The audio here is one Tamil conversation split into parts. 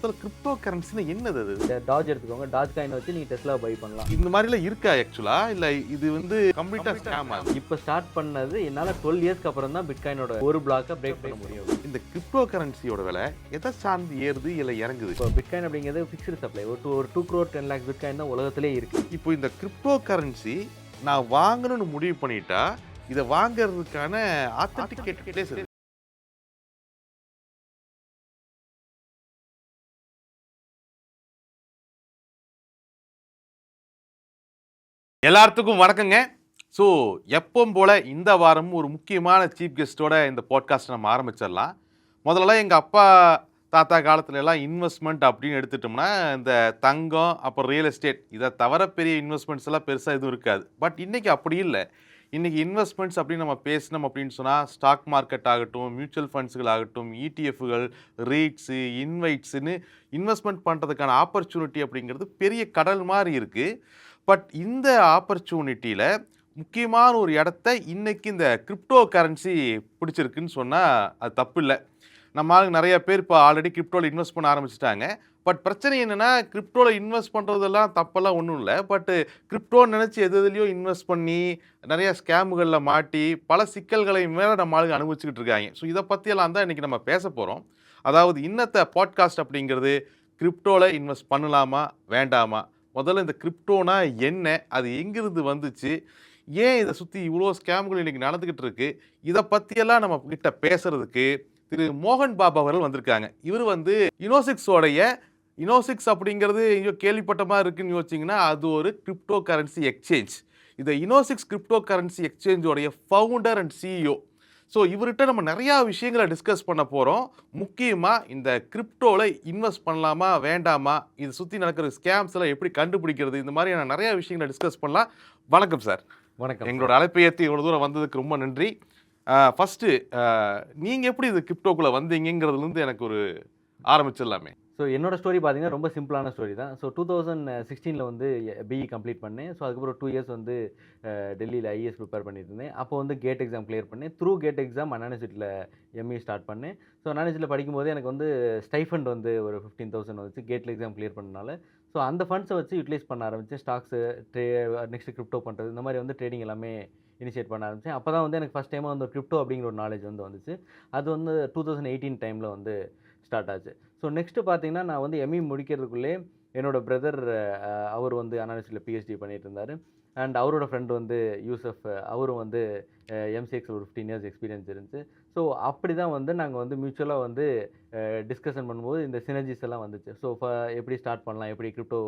முதல்ல கிரிப்டோ கரன்சினா என்னது அது? டாஜ் எடுத்துக்கோங்க. டாஜ் காயின் வச்சு நீங்க டெஸ்லா பை பண்ணலாம். இந்த மாதிரிலாம் இருக்கா ஆக்சுவலா? இல்ல இது வந்து கம்ப்ளீட்டா ஸ்கேமா? இப்போ ஸ்டார்ட் பண்ணது என்னால 12 இயர்ஸ்க்கு அப்புறம் தான் பிட்காயினோட ஒரு பிளாக்கை பிரேக் பண்ண முடியும். இந்த கிரிப்டோ கரன்சியோட விலை எதை சார்ந்து ஏறுது இல்ல இறங்குது? இப்போ பிட்காயின் அப்படிங்கிறது ஃபிக்ஸ்டு சப்ளை. ஒரு 2 crore 10 lakhs பிட்காயின் தான் உலகத்திலே இருக்கு. இப்போ இந்த கிரிப்டோ கரன்சி நான் வாங்கணும்னு முடிவு பண்ணிட்டா இதை வாங்குறதுக்கான ஆத்தென்டிகேட் பிளேஸ் இருக்கு. எல்லாத்துக்கும் வணக்கங்க. ஸோ எப்பவும் போல் இந்த வாரமும் ஒரு முக்கியமான சீஃப் கெஸ்ட்டோட இந்த பாட்காஸ்ட் நம்ம ஆரம்பிச்சிடலாம். முதல்ல எங்கள் அப்பா தாத்தா காலத்துல எல்லாம் இன்வெஸ்ட்மெண்ட் அப்படின்னு எடுத்துட்டோம்னா இந்த தங்கம் அப்புறம் ரியல் எஸ்டேட் இதை தவிர பெரிய இன்வெஸ்ட்மெண்ட்ஸ் எல்லாம் பெருசாக எதுவும் இருக்காது. பட் இன்றைக்கி அப்படி இல்லை. இன்றைக்கி இன்வெஸ்ட்மெண்ட்ஸ் அப்படின்னு நம்ம பேசினோம் அப்படின்னு சொன்னால் ஸ்டாக் மார்க்கெட் ஆகட்டும், மியூச்சுவல் ஃபண்ட்ஸுகள் ஆகட்டும், இடிஎஃப்கள், ரீட்ஸு, இன்வைட்ஸுன்னு இன்வெஸ்ட்மெண்ட் பண்ணுறதுக்கான ஆப்பர்ச்சுனிட்டி அப்படிங்கிறது பெரிய கடல் மாதிரி இருக்குது. பட் இந்த ஆப்பர்ச்சுனிட்டியில் முக்கியமான ஒரு இடத்த இன்றைக்கி இந்த கிரிப்டோ கரன்சி பிடிச்சிருக்குன்னு சொன்னால் அது தப்பு இல்லை. நம்ம ஆளுங்க நிறைய பேர் இப்போ ஆல்ரெடி கிரிப்டோவில் இன்வெஸ்ட் பண்ண ஆரம்பிச்சிட்டாங்க. பட் பிரச்சனை என்னென்னா கிரிப்டோவில் இன்வெஸ்ட் பண்ணுறதெல்லாம் தப்பெல்லாம் ஒன்றும் இல்லை. பட்டு கிரிப்டோன்னு நினச்சி எதுலையோ இன்வெஸ்ட் பண்ணி நிறைய ஸ்கேமுகளில் மாட்டி பல சிக்கல்களை மேலே நம்ம ஆளுங்க அனுபவிச்சுக்கிட்டு இருக்காங்க. ஸோ இதை பற்றியெல்லாம் தான் இன்றைக்கி நம்ம பேச போகிறோம். அதாவது இன்னத்த பாட்காஸ்ட் அப்படிங்கிறது கிரிப்டோவில் இன்வெஸ்ட் பண்ணலாமா வேண்டாமா, முதல்ல இந்த கிரிப்டோனா என்ன, அது எங்கிருந்து வந்துச்சு, ஏன் இதை சுற்றி இவ்வளோ ஸ்கேம்கள் இன்றைக்கி நடந்துக்கிட்டு இருக்கு, இதை பற்றியெல்லாம் நம்ம கிட்ட பேசுகிறதுக்கு திரு மோகன் பாபு அவர்கள் வந்திருக்காங்க. இவர் வந்து இனோசிக்ஸ் அப்படிங்கிறது இங்கே கேள்விப்பட்ட மாதிரி இருக்குன்னு யோசிச்சிங்கன்னா அது ஒரு கிரிப்டோ கரன்சி எக்ஸ்சேஞ்ச். இந்த இனோசிக்ஸ் கிரிப்டோ கரன்சி எக்ஸ்சேஞ்சோடைய ஃபவுண்டர் அண்ட் சிஇஓ. ஸோ இவர்கிட்ட நம்ம நிறையா விஷயங்களை டிஸ்கஸ் பண்ண போகிறோம். முக்கியமாக இந்த கிரிப்டோவில் இன்வெஸ்ட் பண்ணலாமா வேண்டாமா, இதை சுற்றி நடக்கிற ஸ்கேம்ஸ் எல்லாம் எப்படி கண்டுபிடிக்கிறது, இந்த மாதிரியான நிறையா விஷயங்களை டிஸ்கஸ் பண்ணலாம். வணக்கம் சார். வணக்கம். எங்களோட அழைப்பை ஏற்றி இவ்வளோ தூரம் வந்ததுக்கு ரொம்ப நன்றி. ஃபஸ்ட்டு நீங்கள் எப்படி இது கிரிப்டோக்குள்ளே வந்தீங்கிறதுலேருந்து எனக்கு ஒரு ஆரம்பிச்சிடலாமே. ஸோ என்னோட ஸ்டோரி பார்த்தீங்கன்னா ரொம்ப சிம்பிளான ஸ்டோரி தான். ஸோ 2016 வந்து பிஇ கம்ப்ளீட் பண்ணேன். ஸோ அதுக்கப்புறம் 2 இயர்ஸ் வந்து டெல்லியில் ஐஏஎஸ் ப்ரிப்பேர் பண்ணிட்டு இருந்தேன். அப்போ வந்து கேட் எக்ஸாம் கிளியர் பண்ணேன். த்ரூ கேட் எக்ஸாம் அண்ணா யூனிவர்சிட்டியில் எம்இ ஸ்டார்ட் பண்ணேன். ஸோ அண்ணா யூனிவர்சிட்டியில் படிக்கும்போது எனக்கு வந்து ஸ்டைஃபண்ட் வந்து ஒரு 15,000 வந்துச்சு கேட்டில் எக்ஸாம் கிளியர் பண்ணனால. ஸோ அந்த ஃபண்ட்ஸை வச்சு யூட்டிலைஸ் பண்ண ஆரம்பித்தேன். ஸ்டாக்ஸு நெக்ஸ்ட் கிரிப்டோ பண்ணுறது இந்த மாதிரி வந்து ட்ரேடிங் எல்லாமே இனிஷியேட் பண்ண ஆரம்பித்தேன். அப்போ தான் வந்து எனக்கு ஃபஸ்ட் டைமாக வந்து கிரிப்டோ அப்படிங்கிற ஒரு நாலேஜ் வந்து வந்துச்சு. அது வந்து 2018 டைமில் வந்து ஸ்டார்ட் ஆச்சு. ஸோ நெக்ஸ்ட்டு பார்த்தீங்கன்னா நான் வந்து எம்இ முடிக்கிறதுக்குள்ளே என்னோடய பிரதர் அவர் வந்து அண்ணா யூனிவர்சிட்டியில் பிஹெச்டி பண்ணிட்டு இருந்தார். அண்ட் அவரோட ஃப்ரெண்டு வந்து யூசஃப், அவரும் வந்து எம்சிஎக்ஸில் ஒரு 15 இயர்ஸ் எக்ஸ்பீரியன்ஸ் இருந்துச்சு. ஸோ அப்படி தான் வந்து நாங்கள் வந்து மியூச்சுவலாக வந்து டிஸ்கஷன் பண்ணும்போது இந்த சினர்ஜிஸ் எல்லாம் வந்துச்சு. ஸோ எப்படி ஸ்டார்ட் பண்ணலாம், எப்படி கிரிப்டோ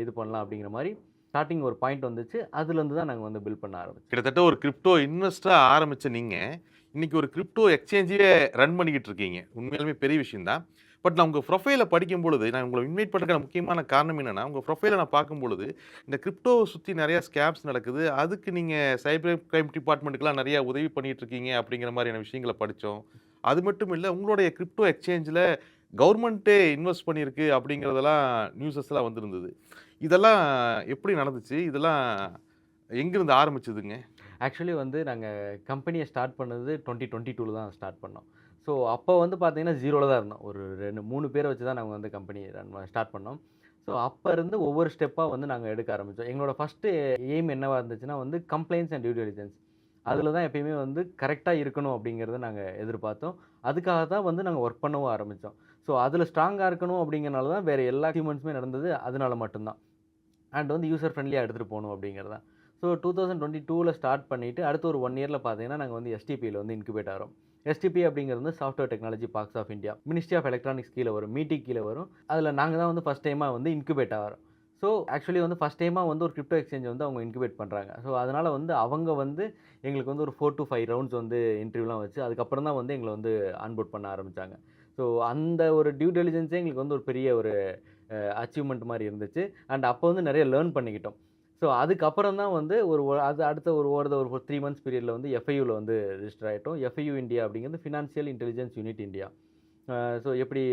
இது பண்ணலாம் அப்படிங்கிற மாதிரி ஸ்டார்டிங் ஒரு பாயிண்ட் வந்துச்சு. அதுலேருந்து தான் நாங்கள் வந்து பில்ட் பண்ண ஆரம்பிச்சோம். கிட்டத்தட்ட ஒரு கிரிப்டோ இன்வெஸ்டாக ஆரம்பித்த நீங்கள் இன்றைக்கி ஒரு கிரிப்டோ எக்ஸ்சேஞ்சே ரன் பண்ணிக்கிட்டு இருக்கீங்க. உண்மையிலுமே பெரிய விஷயந்தான். பட் நான் உங்கள் ப்ரொஃபைலை படிக்கும் பொழுது, நான் உங்களை இன்வைட் பண்ணுறதுக்கான முக்கியமான காரணம் என்னென்னா, உங்கள் ப்ரொஃபைலை நான் பார்க்கும் பொழுது இந்த கிரிப்டோவை சுற்றி நிறையா ஸ்கேம்ஸ் நடக்குது, அதுக்கு நீங்கள் சைபர் கிரைம் டிபார்ட்மெண்ட்டுக்கெலாம் நிறையா உதவி பண்ணிகிட்டு இருக்கீங்க அப்படிங்கிற மாதிரியான விஷயங்களை படித்தோம். அது மட்டும் இல்லை, உங்களுடைய கிரிப்டோ எக்ஸ்சேஞ்சில் கவர்மெண்ட்டே இன்வெஸ்ட் பண்ணியிருக்கு அப்படிங்கிறதெல்லாம் நியூஸஸ்லாம் வந்திருந்தது. இதெல்லாம் எப்படி நடந்துச்சு? இதெல்லாம் எங்கேருந்து ஆரம்பிச்சதுங்க? ஆக்சுவலி வந்து நாங்கள் கம்பெனியை ஸ்டார்ட் பண்ணது 2022 தான் ஸ்டார்ட் பண்ணோம். ஸோ அப்போ வந்து பார்த்தீங்கன்னா ஜீரோவில் தான் இருந்தோம். ஒரு 2-3 பேரை வச்சு தான் நாங்கள் வந்து கம்பெனி ஸ்டார்ட் பண்ணோம். ஸோ அப்போ இருந்து ஒவ்வொரு ஸ்டெப்பாக வந்து நாங்கள் எடுக்க ஆரம்பித்தோம். எங்களோட ஃபஸ்ட்டு எய்ம் என்னவாக இருந்துச்சுன்னா வந்து கம்ப்ளைண்ட்ஸ் அண்ட் டியூ டிலிஜென்ஸ். அதில் தான் எப்பயுமே வந்து கரெக்டாக இருக்கணும் அப்படிங்கிறத நாங்கள் எதிர்பார்த்தோம். அதுக்காக தான் வந்து நாங்கள் ஒர்க் பண்ணவும் ஆரம்பித்தோம். ஸோ அதில் ஸ்ட்ராங்காக இருக்கணும் அப்படிங்கிறனால தான் வேறு எல்லா அச்சீவ்மெண்ட்ஸுமே நடந்தது அதனால மட்டும்தான். அண்ட் வந்து யூசர் ஃப்ரெண்ட்லியாக எடுத்துகிட்டு போகணும் அப்படிங்கிறது தான். ஸோ 2022 ஸ்டார்ட் பண்ணிவிட்டு அடுத்த ஒரு 1 இயரில் பார்த்தீங்கன்னா நாங்கள் வந்து எஸ்டிபியில் வந்து இன்குபேட் ஆகிறோம். எஸ்டிபி அப்படிங்கிறது வந்து software technology parks of India, ministry of electronics கீழே வரும், மீட்டி கீழே வரும். அதில் நாங்கள் தான் வந்து ஃபஸ்ட் டைமாக வந்து இன்குபேட் ஆகிறோம். ஸோ ஆக்சுவலி வந்து ஃபஸ்ட் டைமாக வந்து ஒரு கிரிப்டோ எக்ஸ்சேஞ்ச் வந்து அவங்க இன்குபேட் பண்ணுறாங்க. ஸோ அதனால் வந்து அவங்க வந்து எங்களுக்கு வந்து ஒரு 4 to 5 ரவுண்ட்ஸ் வந்து இன்டர்வியூலாம் வச்சு அதுக்கப்புறம் தான் வந்து எங்களை வந்து ஆன்போர்ட் பண்ண ஆரம்பித்தாங்க. ஸோ அந்த ஒரு டியூ டெலிஜென்ஸே எங்களுக்கு வந்து ஒரு பெரிய ஒரு அச்சீவ்மெண்ட் மாதிரி இருந்துச்சு. அண்ட் அப்போ வந்து நிறைய லேர்ன் பண்ணிக்கிட்டோம். ஸோ அதுக்கப்புறம் தான் வந்து அது அடுத்த ஒரு 3 மந்த்ஸ் பீரியடில் வந்து எஃப்ஐயூவில் வந்து ரெஜிஸ்டர் ஆகிட்டோம். எஃப்ஐயூ இந்தியா அப்படிங்கிறது financial intelligence unit India. So எப்படி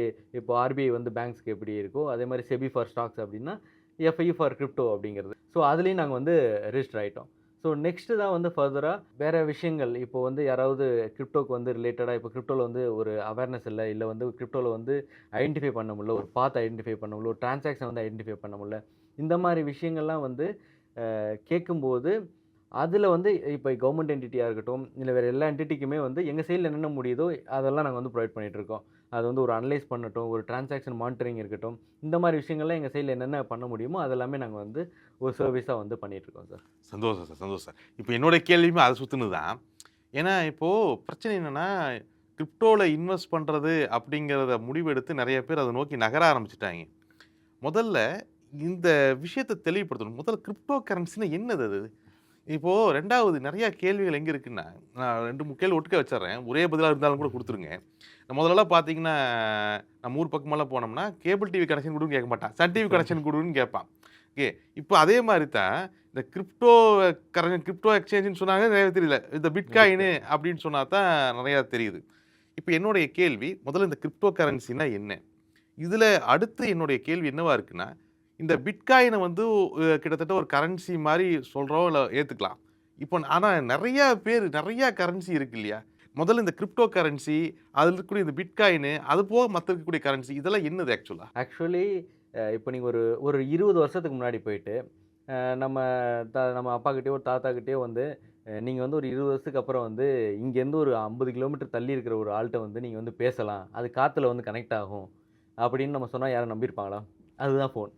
இப்போ ஆர்பிஐ வந்து பேங்க்ஸ்க்கு எப்படி இருக்கோ அதே மாதிரி செபி ஃபார் ஸ்டாக்ஸ் அப்படின்னா எஃப்ஐயூ ஃபார் கிரிப்டோ அப்படிங்கிறது. ஸோ அதுலேயும் நாங்கள் வந்து ரெஜிஸ்டர் ஆகிட்டோம். ஸோ நெக்ஸ்ட்டு தான் வந்து ஃபர்தராக வேறு விஷயங்கள் இப்போ வந்து யாராவது கிரிப்டோக்கு வந்து ரிலேட்டடாக இப்போ கிரிப்டோவில் வந்து ஒரு அவேர்னஸ் இல்லை வந்து கிரிப்டோவில் வந்து ஐடென்டிஃபை பண்ண முடியல, ஒரு பாத் ஐடென்டிஃபை பண்ண முடியல, ஒரு டிரான்சாக்ஷன் வந்து ஐடென்டிஃபை பண்ண முடியல. இந்த மாதிரி விஷயங்கள்லாம் வந்து கேட்கும்போது, அதில வந்து இப்போ கவர்மெண்ட் என்டிட்டியா இருக்கட்டும், இல்ல வேற எல்லா என்டிட்டிக்குமே வந்து எங்க சைட்ல என்னென்ன முடியுதோ, அதெல்லாம் நாங்க வந்து ப்ரொவைட் பண்ணிட்டுருக்கோம். அது வந்து ஒரு அனலைஸ் பண்ணட்டும், ஒரு டிரான்சாக்ஷன் மானிட்டரிங் இருக்கட்டும், இந்த மாரி விஷயங்கள்லாம் எங்க சைட்ல என்னென்ன பண்ண முடியுமோ, அதெல்லாமே நாங்க வந்து ஒரு சர்வீஸா வந்து பண்ணிட்டுருக்கோம் சார். சந்தோஷம் சார், சந்தோஷம் சார். இப்போ என்னோட கேள்வியுமே அத சுத்துனது தான். ஏன்னா, இப்போ பிரச்சனை என்னன்னா, கிரிப்டோல இன்வெஸ்ட் பண்றது அப்படிங்கிறத முடிவெடுத்து நெறைய பேர் அத நோக்கி நகர ஆரம்பிச்சுட்டாய்ங்க. முதல்ல இந்த விஷயத்த தெளிவுபடுத்தணும். முதல்ல கிரிப்டோ கரன்சின்னா என்னது அது? இப்போ 2வது நெறைய கேள்விகள் எங்க இருக்குன்னா, நான் 2, 3 கேள்வி ஒட்டுக்கா வச்சுர்றேன். ஒரே பதிலா இருந்தாலும் கூட குடுத்துருங்க. முதல்லலாம் பார்த்தீங்கன்னா, நம்ம ஊர் பக்கமெல்லாம் போனோம்னா, கேபிள் டிவி கனெக்ஷன் குடுன்னு கேட்க மாட்டான். சன் டிவி கனெக்ஷன் குடுன்னு கேட்பான். ஓகே. இப்போ அதே மாரி தான் இந்த கிரிப்டோ எக்ஸ்சேஞ்சுன்னு சொன்னாங்க நெறைய தெரியல. இந்த பிட்காயினு அப்படின்னு சொன்னா தான் நெறையா தெரியுது. இப்ப என்னுடைய கேள்வி, முதல்ல இந்த கிரிப்டோ கரன்சின்னா என்ன? இதுல அடுத்து என்னுடைய கேள்வி என்னவா இருக்குன்னா, இந்த பிட்காயின வந்து கிட்டத்தட்ட ஒரு கரன்சி மாரி சொல்றோம், இல்ல ஏத்துக்கலாம். இப்போ ஆனா நெறைய பேர் நெறைய கரன்சி இருக்கு இல்லையா? முதல்ல இந்த கிரிப்டோ கரன்சி, அதுல இருக்கக்கூடிய இந்த பிட்காயினு, அது போக மத்த இருக்கக்கூடிய கரன்சி இதெல்லாம் என்னது ஆக்சுவலா? ஆக்சுவலி இப்போ நீங்க ஒரு ஒரு 20 வருஷத்துக்கு முன்னாடி போயிட்டு, அ நம்ம நம்ம அப்பாகிட்டயோ, தாத்தாகிட்டயோ வந்து நீங்க வந்து ஒரு 20 வருஷத்துக்கு அப்புறம் வந்து இங்கேருந்து ஒரு 50 கிலோமீட்டர் தள்ளி இருக்கிற ஒரு ஆள்ட்ட வந்து நீங்க வந்து பேசலாம். அது காத்துல வந்து கனெக்ட் ஆகும். அப்படின்னு நம்ம சொன்னா யாரும் நம்பியிருப்பாங்களா? அதுதான் ஃபோன்.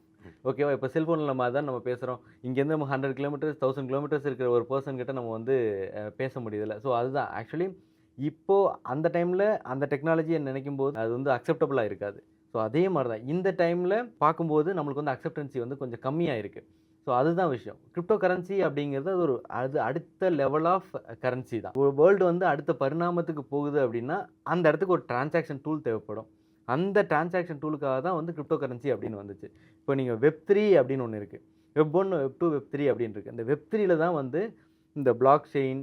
ஓகேவா? இப்போ செல்ஃபோன்ல நம்ம அதான் நம்ம பேசுறோம். இங்கேருந்து நம்ம 100 கிலோமீட்டர்ஸ், 1000 கிலோமீட்டர்ஸ் இருக்கிற ஒரு பெர்சன் கிட்ட நம்ம வந்து பேச முடியுதுல்ல. ஸோ அதுதான் ஆக்சுவலி இப்போ அந்த டைம்ல அந்த டெக்னாலஜிய நினைக்கும்போது அது வந்து அக்செப்டபிளா இருக்காது. ஸோ அதே மாரி தான் இந்த டைம்ல பார்க்கும்போது நம்மளுக்கு வந்து அக்செப்டன்சி வந்து கொஞ்சம் கம்மியா இருக்கு. ஸோ அதுதான் விஷயம். கிரிப்டோ கரன்சி அப்படிங்கிறது அது அடுத்த லெவல் ஆஃப் கரன்சி தான். ஒரு வேர்ல்டு வந்து அடுத்த பரிணாமத்துக்கு போகுது அப்படின்னா, அந்த இடத்துக்கு ஒரு டிரான்சாக்ஷன் டூல் தேவைப்படும். அந்த டிரான்சாக்ஷன் டூலுக்காக தான் வந்து கிரிப்டோ கரன்சி அப்படின்னு வந்துச்சு. இப்போ நீங்க வெப்3 அப்படின்னு ஒண்ணு இருக்கு. வெப்1, வெப்2, வெப்3 அப்படின்னு இருக்கு. இந்த வெப்3ல தான் வந்து இந்த பிளாக் செயின்,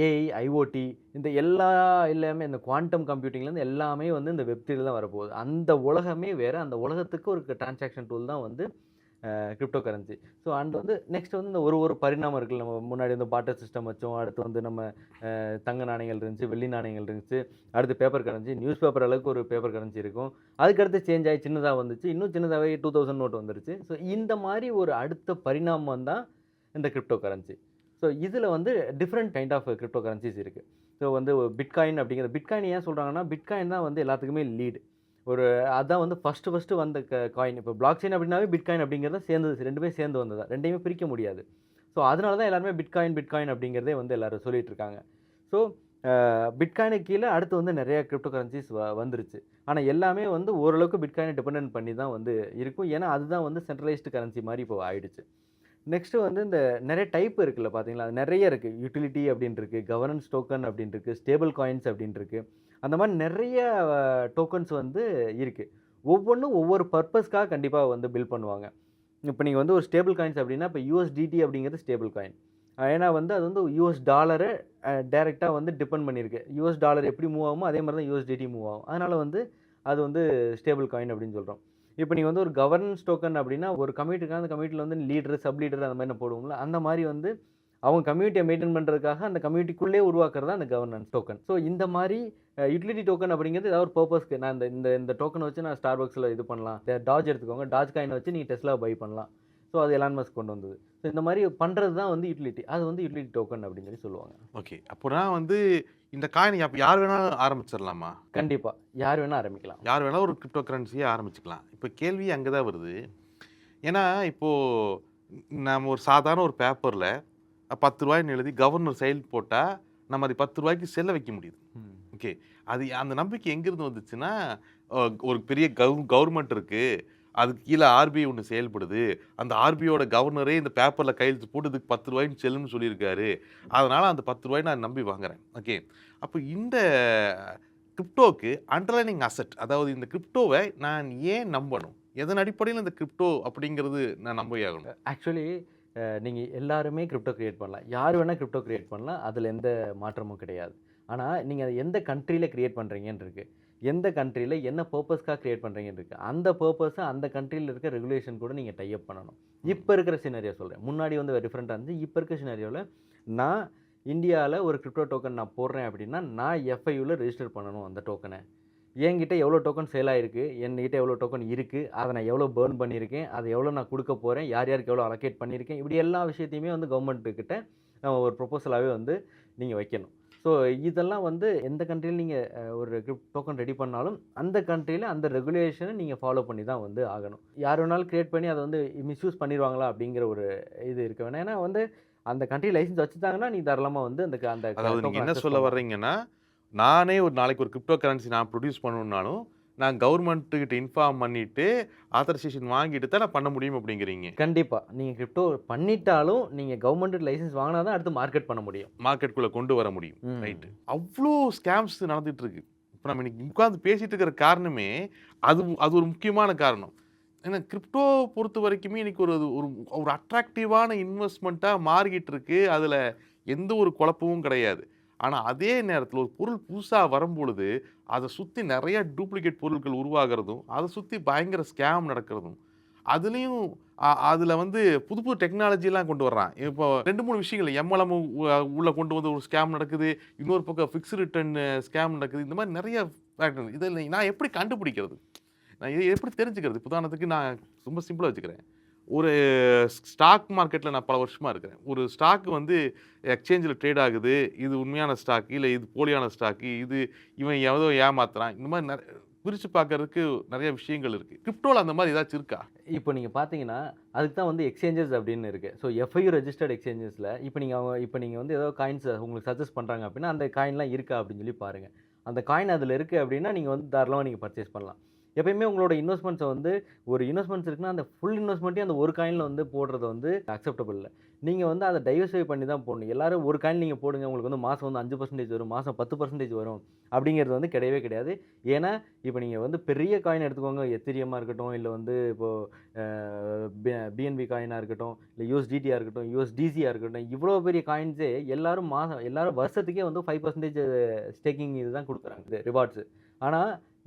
ஏஐ, ஐஓடி இந்த எல்லாமே இந்த குவாண்டம் கம்ப்யூட்டிங்லேருந்து எல்லாமே வந்து இந்த வெப்3ல தான் வரப்போகுது. அந்த உலகமே வேற. அந்த உலகத்துக்கு ஒரு டிரான்சாக்ஷன் டூல் தான் வந்து கிரிப்டோ கரன்சி. ஸோ அண்ட் வந்து நெக்ஸ்ட் வந்து இந்த ஒரு ஒரு பரிணாமம் இருக்குல்ல. நம்ம முன்னாடி வந்து பார்ட்டர் சிஸ்டம் வச்சோம். அடுத்து வந்து நம்ம தங்க நாணயங்கள் இருந்துச்சு, வெள்ளி நாணயங்கள் இருந்துச்சு. அடுத்து பேப்பர் கரன்சி, நியூஸ் பேப்பர் அளவுக்கு ஒரு பேப்பர் கரன்சி இருக்கும். அதுக்கடுத்து சேஞ்ச் ஆயி சின்னதா வந்துச்சு. இன்னும் சின்னதாவே 2000 நோட் வந்துருச்சு. ஸோ இந்த மாரி ஒரு அடுத்த பரிணாமம் தான் இந்த கிரிப்டோ கரன்சி. ஸோ இதில வந்து different kind of crypto currencies இருக்கு. ஸோ வந்து பிட்காயின் அப்படிங்கிற பிட்காயின் ஏன் சொல்றாங்கன்னா, பிட்காயின் தான் வந்து எல்லாத்துக்குமே லீட். ஒரு அதான் வந்து ஃபர்ஸ்ட்டு வந்த காயின். இப்போ பிளாக் செயின் அப்படின்னாவே பிட்காயின் அப்படிங்கிறது சேர்ந்தது 2மே சேர்ந்து வந்தது தான். 2யுமே பிரிக்க முடியாது. ஸோ அதனால தான் எல்லாருமே பிட்காயின் அப்படிங்கிறதே வந்து எல்லாரும் சொல்லிட்டு இருக்காங்க. ஸோ பிட்காயினுக்கு கீழ அடுத்து வந்து நெறைய கிரிப்டோ கரன்சிஸ் வந்துருச்சு. ஆனா எல்லாமே வந்து ஓரளவுக்கு பிட்காயின டிபெண்டன்ட் பண்ணி தான் வந்து இருக்கும். ஏன்னா அதுதான் வந்து சென்ட்ரலைஸ்டு கரன்சி மாரி இப்போ ஆயிடுச்சு. நெக்ஸ்ட்டு வந்து இந்த நெறைய டைப் இருக்குல்ல பார்த்தீங்களா? நெறைய இருக்கு. யுட்டிலிட்டி அப்படின்னு இருக்கு. கவர்னன்ஸ் டோக்கன் அப்படின்னு இருக்கு. ஸ்டேபிள் காயின்ஸ் அப்படின்னு இருக்கு. அந்த மாரி நெறைய டோக்கன்ஸ் வந்து இருக்கு. ஒவ்வொன்னும் ஒவ்வொரு பர்ப்பஸ்க்காக கண்டிப்பா வந்து பில்ட் பண்ணுவாங்க. இப்ப நீங்க வந்து ஒரு ஸ்டேபிள் காயின்ஸ் அப்படின்னா, இப்ப USDT அப்படிங்கிறது ஸ்டேபிள் காயின். ஏன்னா வந்து அது வந்து யுஎஸ் டாலர டைரக்ட்டா வந்து டிபெண்ட் பண்ணியிருக்கு. யுஎஸ் டாலர் எப்படி மூவ் ஆகுமோ, அதே மாரி தான் USDT மூவ் ஆகும். அதனால வந்து அது வந்து ஸ்டேபிள் காயின் அப்படின்னு சொல்றோம். இப்ப நீங்க வந்து ஒரு கவர்னன்ஸ் டோக்கன் அப்படின்னா, ஒரு கம்யூனிட்டி இருக்குன்னா, அந்த கம்யூனிட்டில வந்து லீடர், சப் லீடர் அந்த மாரி போடுவோம்ல. அந்த மாரி வந்து அவங்க கம்யூனிட்டிய மெயின்டெயின் பண்றதுக்காக அந்த கம்யூனிட்டிக்குள்ளேயே உருவாக்குறது தான் அந்த கவர்னன்ஸ் டோக்கன். ஸோ இந்த மாரி யுட்டிலிட்டி டோக்கன் அப்படிங்கிறது ஏதாவது ஒரு பர்ப்பஸ்க்கு நான் இந்த இந்த இந்த டோக்கன வச்சு நான் Starbucksல இது பண்ணலாம். டாஜ் எடுத்துக்கோங்க. டாஜ் காயின வச்சு நீங்க Teslaவ பை பண்ணலாம். ஸோ அது எலான் மஸ்க் கொண்டு வந்தது. ஸோ இந்த மாரி பண்றது தான் வந்து யுட்டிலிட்டி. அது வந்து யுட்டிலிட்டி டோக்கன் அப்படின்னு சொல்லி சொல்லுவாங்க. ஓகே. அப்போனா வந்து இந்த காயின் யார் வேணாலும் ஆரம்பிச்சிரலாமா? கண்டிப்பா. யார் வேணா ஆரம்பிக்கலாம். யார் வேணாலும் ஒரு கிரிப்டோ கரன்சிய ஆரம்பிச்சுக்கலாம். இப்ப கேள்வி அங்க தான் வருது. ஏன்னா, இப்போ நாம ஒரு சாதாரண ஒரு பேப்பர்ல ரூ. 10ன்னு எழுதி கவர்னர் சைன் போட்டா, நம்ம அது ரூ. 10க்கு செல்ல வைக்க முடியுது. ம். ஓகே. அது அந்த நம்பிக்கை எங்கிருந்து வந்துச்சுன்னா, ஒரு பெரிய கவர்மெண்ட் இருக்கு. அதுக்கு கீழ ஆர்பிஐ ஒண்ணு செயல்படுது. அந்த ஆர்பிஐயோட கவர்னரே இந்த பேப்பர்ல கையெழுத்து போட்டு இதுக்கு ரூ. 10ன்னு செல்லுன்னு சொல்லியிருக்காரு. அதனால அந்த ரூ. 10 நான் நம்பி வாங்குறேன். ஓகே. அப்ப இந்த கிரிப்டோக்கு அண்டர்லைனிங் அசெட் அதாவது இந்த கிரிப்டோவ நான் ஏன் நம்பணும்? எதன் அடிப்படையில இந்த கிரிப்டோ அப்படிங்கிறது நான் நம்பியாகணும்? ஆக்சுவலி நீங்க எல்லாருமே கிரிப்டோ கிரியேட் பண்ணலாம். யார் வேணா கிரிப்டோ கிரியேட் பண்ணலாம். அதுல எந்த மாற்றமும் கிடையாது. ஆனா, நீங்க அத எந்த கண்ட்ரில கிரியேட் பண்றீங்கன்னு இருக்கு. எந்த கண்ட்ரியில் என்ன பர்பஸ்க்காக கிரியேட் பண்ணுறீங்கன்னு இருக்குது. அந்த பர்பஸை அந்த கண்ட்ரியில் இருக்க ரெகுலேஷன் கூட நீங்கள் டைப் பண்ணணும். இப்போ இருக்கிற சினாரியோ சொல்கிறேன். முன்னாடி வந்து டிஃப்ரெண்ட்டாக இருந்துச்சு. இப்போ இருக்க சினாரியோவில் நான் இந்தியாவில் ஒரு கிரிப்டோ டோக்கன் நான் போடுறேன் அப்படின்னா நான் எஃப்ஐயூவில் ரெஜிஸ்டர் பண்ணணும் அந்த டோக்கனை. என்கிட்ட எவ்வளோ டோக்கன் சேல் ஆயிருக்கு, என்கிட்ட எவ்வளோ டோக்கன் இருக்குது, அதை நான் எவ்வளோ பேர்ன் பண்ணியிருக்கேன், அதை எவ்வளோ நான் கொடுக்க போகிறேன், யார் யாருக்கு எவ்வளோ அலோகேட் பண்ணியிருக்கேன், இப்படி எல்லா விஷயத்தையுமே வந்து கவர்மெண்ட்டுக்கிட்ட ஒரு ப்ரொபோசலாகவே வந்து நீங்கள் வைக்கணும். ஸோ இதெல்லாம் வந்து எந்த கண்ட்ரியில் நீங்கள் ஒரு டோக்கன் ரெடி பண்ணாலும் அந்த கண்ட்ரியில் அந்த ரெகுலேஷனை நீங்கள் ஃபாலோ பண்ணி தான் வந்து ஆகணும். யார் வேணாலும் கிரியேட் பண்ணி அதை வந்து மிஸ்யூஸ் பண்ணிடுவாங்களா அப்படிங்கிற ஒரு இது இருக்க வேணாம். ஏன்னா வந்து அந்த கண்ட்ரி லைசன்ஸ் வச்சுட்டாங்கன்னா நீ தாராளமாக வந்து அந்த அந்த அதாவது நீங்க token என்ன access சொல்ல பண்ணலாம். வர்றீங்கன்னா, நானே ஒரு நாளைக்கு ஒரு கிரிப்டோ கரன்சி நான் ப்ரொடியூஸ் பண்ணணும்னாலும், நான் கவர்மெண்ட் கிட்ட இன்ஃபார்ம் பண்ணிட்டு, ஆத்தரைசேஷன் வாங்கிட்டு தான் நான் பண்ண முடியும் அப்படிங்கிறீங்க. கண்டிப்பா. நீங்க கிரிப்டோ பண்ணிட்டாலும், நீங்க கவர்மெண்ட் லைசென்ஸ் வாங்குனா தான் அடுத்து மார்க்கெட் பண்ண முடியும். மார்க்கெட்குள்ள கொண்டு வர முடியும். ம். ரைட். அவ்ளோ ஸ்கேம்ஸ் நடந்துட்டு இருக்கு. இப்ப நம்ம இன்னைக்கு உட்கார்ந்து பேசிட்டு இருக்கிற காரணமே, அது அது ஒரு முக்கியமான காரணம். ஏன்னா கிரிப்டோ பொறுத்த வரைக்குமே இன்னைக்கு ஒரு ஒரு ஒரு அட்ராக்டிவான இன்வெஸ்ட்மெண்ட்டா மாறிக்கிட்டு இருக்கு. அதுல எந்த ஒரு குழப்பமும் கிடையாது. ஆனா அதே நேரத்துல ஒரு பொருள் புதுசா வரும்பொழுது, அத சுத்தி நெறைய டூப்ளிகேட் பொருட்கள் உருவாகுறதும், அத சுத்தி பயங்கர ஸ்கேம் நடக்கிறதும், அதுலயும் அதுல வந்து புது புது டெக்னாலஜிலாம் கொண்டு வர்றான். இப்போ 2, 3 விஷயங்கள் எம்எல்எம் உள்ள கொண்டு வந்து ஒரு ஸ்கேம் நடக்குது. இன்னொரு பக்கம் ஃபிக்ஸ்ட் ரிட்டர்ன் ஸ்கேம் நடக்குது. இந்த மாரி நெறைய ஃபேக்டர். இதில நான் எப்படி கண்டுபிடிக்கிறது? நான் இத எப்படி தெரிஞ்சுக்கிறது? உதாரணத்துக்கு நான் ரொம்ப சிம்பிளா வச்சுக்கிறேன். ஒரு ஸ்டாக் மார்க்கெட்ல நான் பல வருஷமா இருக்கிறேன். ஒரு ஸ்டாக் வந்து எக்ஸ்சேஞ்சில ட்ரேட் ஆகுது. இது உண்மையான ஸ்டாக், இல்ல இது போலியான ஸ்டாக், இது இவன் ஏதோ ஏமாத்துறான். இந்த மாரி பிரிச்சு பார்க்கறதுக்கு நெறைய விஷயங்கள் இருக்கு. கிரிப்டோல அந்த மாரி ஏதாச்சும் இருக்கா? இப்போ நீங்க பார்த்தீங்கன்னா, அதுக்கு தான் வந்து எக்ஸ்சேஞ்சஸ் அப்படின்னு இருக்கு. ஸோ எஃப்ஐயூ ரெஜிஸ்டர்ட் எக்ஸ்சேஞ்சஸ்ல இப்போ நீங்க வந்து ஏதோ காயின்ஸ் உங்களுக்கு சஜெஸ்ட் பண்றாங்க அப்படின்னா, அந்த காயின்லாம் இருக்கா அப்படின்னு சொல்லி பாருங்க. அந்த காயின் அதில இருக்கு அப்படின்னா, நீங்க வந்து தாராளமா நீங்க பர்ச்சேஸ் பண்ணலாம். எப்பயுமே உங்களோட இன்வெஸ்ட்மெண்ட்ஸ வந்து ஒரு இன்வெஸ்ட்மெண்ட்ஸ் இருக்குன்னா, அந்த ஃபுல் இன்வெஸ்ட்மெண்ட்டையும் அந்த ஒரு காயின்ல வந்து போடுறது வந்து அக்செப்டபிள் இல்ல. நீங்க வந்து அத டைவர்சிஃபை பண்ணி தான் போடணும். எல்லாரும் ஒரு காயின் நீங்க போடுங்க. உங்களுக்கு வந்து மாசம் வந்து 5% வரும், மாசம் 10% வரும் அப்படிங்கிறது வந்து கிடையவே கிடையாது. ஏன்னா, இப்போ நீங்க வந்து பெரிய காயின் எடுத்துக்கோங்க. எத்தீரியமா இருக்கட்டும், இல்ல வந்து இப்போ பிஎன்பி காயினா இருக்கட்டும், இல்ல யூஎஸ்டிடியா இருக்கட்டும், யூஎஸ்டிசியா இருக்கட்டும், இவ்வளோ பெரிய காயின்ஸே எல்லாரும் வருஷத்துக்கே வந்து 5% ஸ்டேக்கிங் இதுதான் குடுக்குறாங்க ரிவார்ட்ஸ். ஆனா,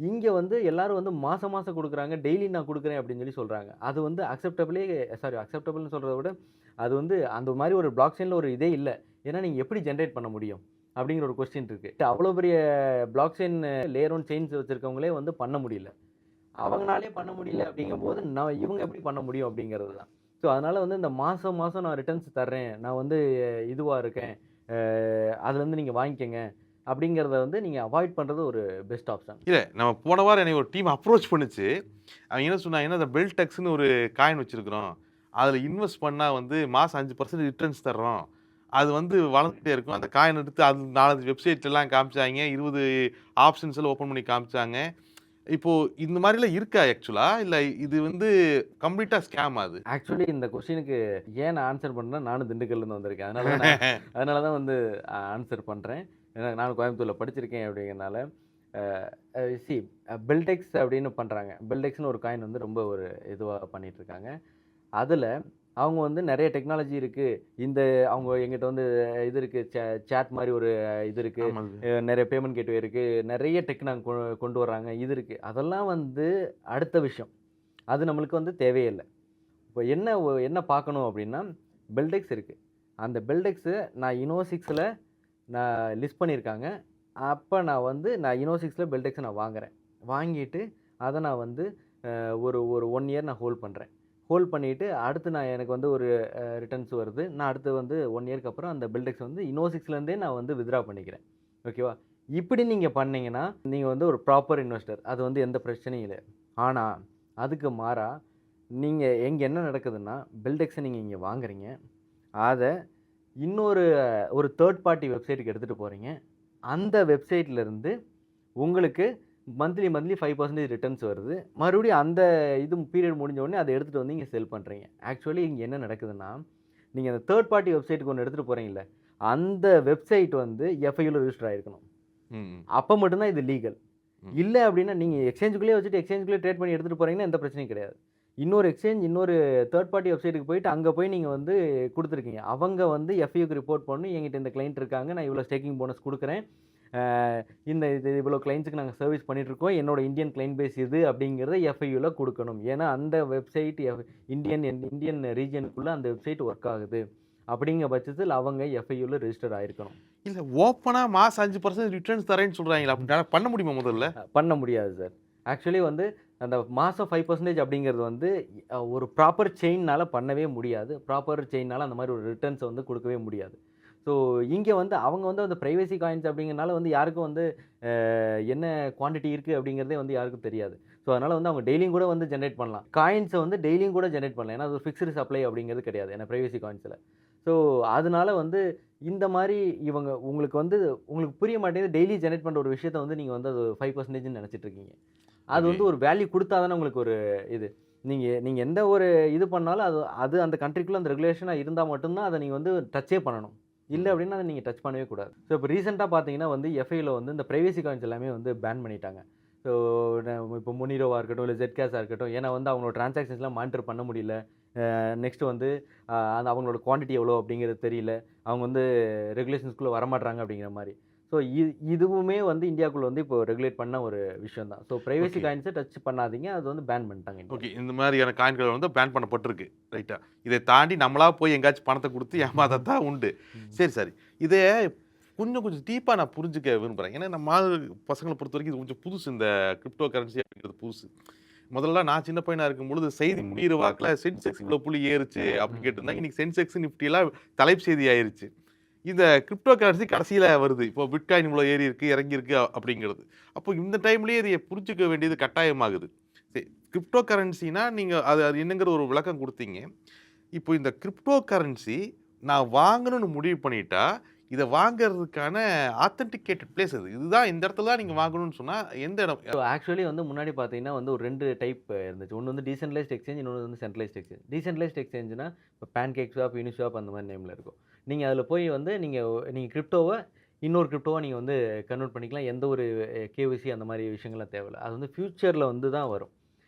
இங்க வந்து எல்லாரும் வந்து மாசம் மாசம் குடுக்குறாங்க. டெய்லி நான் குடுக்குறேன் அப்படின்னு சொல்லி சொல்றாங்க. அது வந்து அக்செப்டபிள்னு சொல்றத விட, அது வந்து அந்த மாரி ஒரு பிளாக் செயின்ல ஒரு இதே இல்ல. ஏன்னா நீங்க எப்படி ஜெனரேட் பண்ண முடியும்? அப்படிங்கிற ஒரு கொஸ்டின் இருக்கு. அவ்வளோ பெரிய பிளாக் செயின் லேயர் 1 செயின்ஸ் வச்சிருக்கவங்களே வந்து பண்ண முடியல. அவங்கனாலே பண்ண முடியல அப்படிங்கும்போது, இவங்க எப்படி பண்ண முடியும் அப்படிங்கிறது தான். ஸோ அதனால வந்து இந்த மாசம் மாசம் நான் ரிட்டர்ன்ஸ் தர்றேன். நான் வந்து இதுவா இருக்கேன். அதுலேருந்து நீங்க வாங்கிக்கங்க. அப்படிங்கிறத வந்து நீங்க அவாய்ட் பண்றது ஒரு பெஸ்ட் ஆப்ஷன். இல்ல நம்ம போன வாரம் என்னைய ஒரு டீம் அப்ரோச் பண்ணுச்சு. அவங்க என்ன சொன்னாங்கன்னா, "இந்த பெல்டெக்ஸ்ன்னு ஒரு காயின் வச்சிருக்கிறோம். அதுல இன்வெஸ்ட் பண்ணா வந்து மாசம் 5% ரிட்டர்ன்ஸ் தர்றோம். அது வந்து வளர்ந்துட்டே இருக்கும்." அந்த காயின் எடுத்து அது 4, 5 வெப்சைட்லலாம் காமிச்சாய்ங்க. 20 ஆப்ஷன்ஸ் எல்லாம் ஓப்பன் பண்ணி காமிச்சாங்க. இப்போ இந்த மாரிலாம் இருக்கா ஆக்சுவலா? இல்ல இது வந்து கம்ப்ளீட்டா ஸ்கேமா அது? ஆக்சுவலி இந்த கொஸ்டினுக்கு ஏன் நான் ஆன்சர் பண்றேன்னா, நானும் திண்டுக்கல்லேருந்து வந்திருக்கேன். அதனால தான் வந்து ஆன்சர் பண்றேன். ஏன்னா நானும் கோயம்புத்தூர்ல படிச்சிருக்கேன் அப்படிங்கிறனால. அ அ சி பெல்டெக்ஸ் அப்படின்னு பண்றாங்க. பெல்டெக்ஸ்ன்னு ஒரு காயின் வந்து ரொம்ப ஒரு இதுவா பண்ணிட்டு இருக்காங்க. அதுல அவங்க வந்து நெறைய டெக்னாலஜி இருக்கு. அவங்க என்கிட்ட வந்து இது இருக்கு. சாட் மாரி ஒரு இது இருக்கு. ஆமாங்க. நெறைய பேமெண்ட் கேட்வே இருக்கு. நெறைய டெக் நாங்க கொண்டு வர்றாங்க. இது இருக்கு. அதெல்லாம் வந்து அடுத்த விஷயம். அது நம்மளுக்கு வந்து தேவையே இல்ல. இப்போ என்ன பார்க்கணும் அப்படின்னா, பெல்டெக்ஸ் இருக்கு. அந்த பெல்டெக்ஸு நான் இனோசிக்ஸ்ல நான் லிஸ்ட் பண்ணியிருக்காங்க. அப்ப நான் இனோசிக்ஸ்ல பெல்டெக்ஸ நான் வாங்குறேன். வாங்கிட்டு அத நான் வந்து ஒரு ஒரு 1 இயர் நான் ஹோல்ட் பண்றேன். ஹோல்ட் பண்ணிட்டு அடுத்து எனக்கு வந்து ஒரு ரிட்டர்ன்ஸ் வருது. நான் அடுத்து வந்து 1 இயர்க்கு அப்புறம் அந்த பில்டெக்ஸ் வந்து இன்னோசிக்ஸ்லேருந்தே நான் வந்து வித்ட்ரா பண்ணிக்கிறேன். ஓகேவா? இப்படி நீங்க பண்ணீங்கன்னா, நீங்க வந்து ஒரு ப்ராப்பர் இன்வெஸ்டர். அது வந்து எந்த பிரச்சனையும் இல்ல. ஆனா, அதுக்கு மாறா நீங்க என்ன நடக்குதுன்னா, பில்டெக்ஸ நீங்க இங்க வாங்குறீங்க. அத இன்னொரு ஒரு தேர்ட் பார்ட்டி வெப்சைட்க்கு எடுத்துட்டு போறீங்க. அந்த வெப்சைட்லருந்து உங்களுக்கு மந்த்லி 5% ரிட்டர்ன்ஸ் வருது. மறுபடியும் அந்த பீரியட் முடிஞ்ச உடனே அத எடுத்துட்டு வந்து இங்க செல் பண்றீங்க. ஆக்சுவலி இங்க என்ன நடக்குதுன்னா, நீங்க அந்த தேர்ட் பார்ட்டி வெப்சைட்க்கு ஒண்ணு எடுத்துட்டு போறீங்கல்ல, அந்த வெப்சைட் வந்து எஃப்ஐயூல ரெஜிஸ்டர் ஆயிருக்கணும். ம். அப்ப மட்டும் தான் இது லீகல். ம். இல்ல அப்டின்னா நீங்க எக்ஸ்சேஞ்சுக்குள்ளேயே வச்சுட்டு எக்ஸ்சேஞ்சுக்குள்ளேயே ட்ரேட் பண்ணி எடுத்துட்டு போறீங்கன்னா எந்த பிரச்சனையும் கிடையாது. இன்னொரு தேர்ட் பார்ட்டி வெப்சைட்க்கு போயிட்டு அங்க போய் நீங்க வந்து குடுத்துருக்கீங்க. அவங்க வந்து எஃப்ஐயூக்கு ரிப்போர்ட் பண்ணி என்கிட்ட இந்த கிளையன்ட் இருக்காங்க. நான் இவ்வளோ ஸ்டேக்கிங் போனஸ் குடுக்குறேன். இது இவ்வளோ கிளைண்ட்ஸுக்கு நாங்கள் சர்வீஸ் பண்ணிகிட்ருக்கோம், என்னோட இந்தியன் கிளைண்ட் பேஸ் இது அப்படிங்கிறத எஃப்ஐயூவில் கொடுக்கணும். ஏன்னா அந்த வெப்சைட் இந்தியன் ரீஜனுக்குள்ளே அந்த வெப்சைட் ஒர்க் ஆகுது அப்படிங்கிற பட்சத்தில் அவங்க எஃப்ஐயூவில் ரெஜிஸ்டர் ஆகிருக்கணும். இல்லை ஓப்பனாக மாதம் 5% ரிட்டர்ன்ஸ் தரேன்னு சொல்கிறாங்களா? அப்படி பண்ண முடியுமா முதல்ல? பண்ண முடியாது சார். ஆக்சுவலி வந்து அந்த மாதம் 5% அப்படிங்கிறது வந்து ஒரு ப்ராப்பர் செயின்னால் பண்ணவே முடியாது. ப்ராப்பர் செயின்னால் அந்த மாதிரி ஒரு ரிட்டர்ன்ஸை வந்து கொடுக்கவே முடியாது. ஸோ இங்கே வந்து அவங்க வந்து அந்த ப்ரைவசி காயின்ஸ் அப்படிங்கிறனால வந்து யாருக்கும் வந்து என்ன குவான்டிட்டி இருக்குது அப்படிங்கிறதே வந்து யாருக்கும் தெரியாது. ஸோ அதனால் வந்து அவங்க டெய்லியும் கூட வந்து ஜென்ரேட் பண்ணலாம். காயின்ஸை வந்து டெய்லியும் கூட ஜென்ரேட் பண்ணலாம். ஏன்னா அது ஒரு ஃபிக்ஸ்டு சப்ளை அப்படிங்கிறது கிடையாது ஏன்னா ப்ரைவசி காயின்ஸில். ஸோ அதனால வந்து இந்த மாதிரி உங்களுக்கு வந்து உங்களுக்கு புரிய மாட்டேங்குது. டெய்லி ஜென்ரேட் பண்ணுற ஒரு விஷயத்தை வந்து நீங்கள் வந்து அது 5%ன்னு நினச்சிட்டு இருக்கீங்க. அது வந்து ஒரு வேல்யூ கொடுத்தா தானே உங்களுக்கு ஒரு இது. நீங்க எந்த ஒரு இது பண்ணாலும் அது அந்த கண்ட்ரிக்குள்ள அந்த ரெகுலேஷனா இருந்தா மட்டும் தான் அத நீங்க வந்து டச்சே பண்ணணும். இல்ல அப்படின்னா அத நீங்க டச் பண்ணவே கூடாது. ஸோ இப்போ ரீசெண்டா பார்த்தீங்கன்னா வந்து எஃப்ஐல வந்து இந்த பிரைவசி காயின்ஸ் எல்லாமே வந்து பேன் பண்ணிட்டாங்க. ஸோ இப்போ மொனிரோவா இருக்கட்டும், இல்ல ஜெட்கேஸா இருக்கட்டும். ஏன்னா வந்து அவங்களோட டிரான்சாக்ஷன்ஸ்லாம் மானிட்டர் பண்ண முடியல. நெக்ஸ்ட் வந்து அந்த அவங்களோட குவான்டிட்டி எவ்வளோ அப்படிங்கிறது தெரியல. அவங்க வந்து ரெகுலேஷன்ஸ்குள்ள வரமாட்றாங்க அப்படிங்கிற மாரி. ஸோ இதுவுமே வந்து இந்தியாக்குள்ள வந்து இப்போ ரெகுலேட் பண்ண ஒரு விஷயம் தான். ஸோ பிரைவசி காயின்ஸை டச் பண்ணாதீங்க. அது வந்து பேன் பண்ணிட்டாங்க. ஓகே, இந்த மாதிரியான காயின்கள் வந்து பேன் பண்ணப்பட்டிருக்கு. ரைட்டா? இதை தாண்டி நம்மளா போய் எங்கேயாச்சும் பணத்தை கொடுத்து ஏமாத்தத்தான் உண்டு. சரி. இதை கொஞ்சம் டீப்பாக நான் புரிஞ்சுக்க விரும்புகிறேன். ஏன்னா நம்ம பசங்களை பொறுத்த வரைக்கும் இது கொஞ்சம் புதுசு. இந்த கிரிப்டோ கரன்சி அப்படிங்கிறது புதுசு. முதல்ல நான் சின்ன பையனா இருக்கும்பொழுது செய்தி முடிகிற வாக்கில் சென்செக்ஸ் இவ்வளோ புள்ளி ஏறுச்சு அப்படின்னு கேட்டிருந்தாங்க. இன்னைக்கு சென்செக்ஸ் நிஃப்டியெல்லாம் தலைப்பு செய்தி ஆயிருச்சு. இந்த கிரிப்டோ கரன்சி கடைசியில் வருது. இப்போ பிட்காயின் இவ்வளோ ஏறி இருக்கு, இறங்கி இருக்கு அப்படிங்கிறது. அப்போ இந்த டைம்லேயே இதை புரிஞ்சுக்க வேண்டியது கட்டாயமாகுது. சரி, கிரிப்டோ கரன்சினா நீங்கள் அது என்னங்கிற ஒரு விளக்கம் கொடுத்தீங்க. இப்போ இந்த கிரிப்டோ கரன்சி நான் வாங்கணும்னு முடிவு பண்ணிட்டா இதை வாங்குறதுக்கான ஆத்தென்டிகேட்டட் பிளேஸ் இதுதான் இந்த இடத்துல தான் நீங்கள் வாங்கணும்னு சொன்னால் எந்த இடம்? ஆக்சுவலி வந்து முன்னாடி பார்த்தீங்கன்னா வந்து ஒரு 2 டைப் இருந்துச்சு. ஒன்று வந்து டீசென்ட்ரலைஸ்ட் எக்ஸ்சேஞ்ச், இன்னொன்று வந்து சென்ட்ரலைஸ்ட் எக்ஸ்சேஞ்ச். டீசென்ட்ரலைஸ்ட் எக்ஸ்சேஞ்சுனா இப்போ பேன்கேக் ஸ்வாப், யூனிஸ்வாப் அந்த மாதிரி நேமில் இருக்கும். நீங்கள் அதில் போய் வந்து நீங்கள் கிரிப்டோவை இன்னொரு கிரிப்டோவை நீங்கள் வந்து கன்வெர்ட் பண்ணிக்கலாம். எந்த ஒரு கேஒய்சி அந்த மாதிரி விஷயங்கள்லாம் தேவையில்ல. அது வந்து ஃப்யூச்சரில் வந்து தான் வரும்.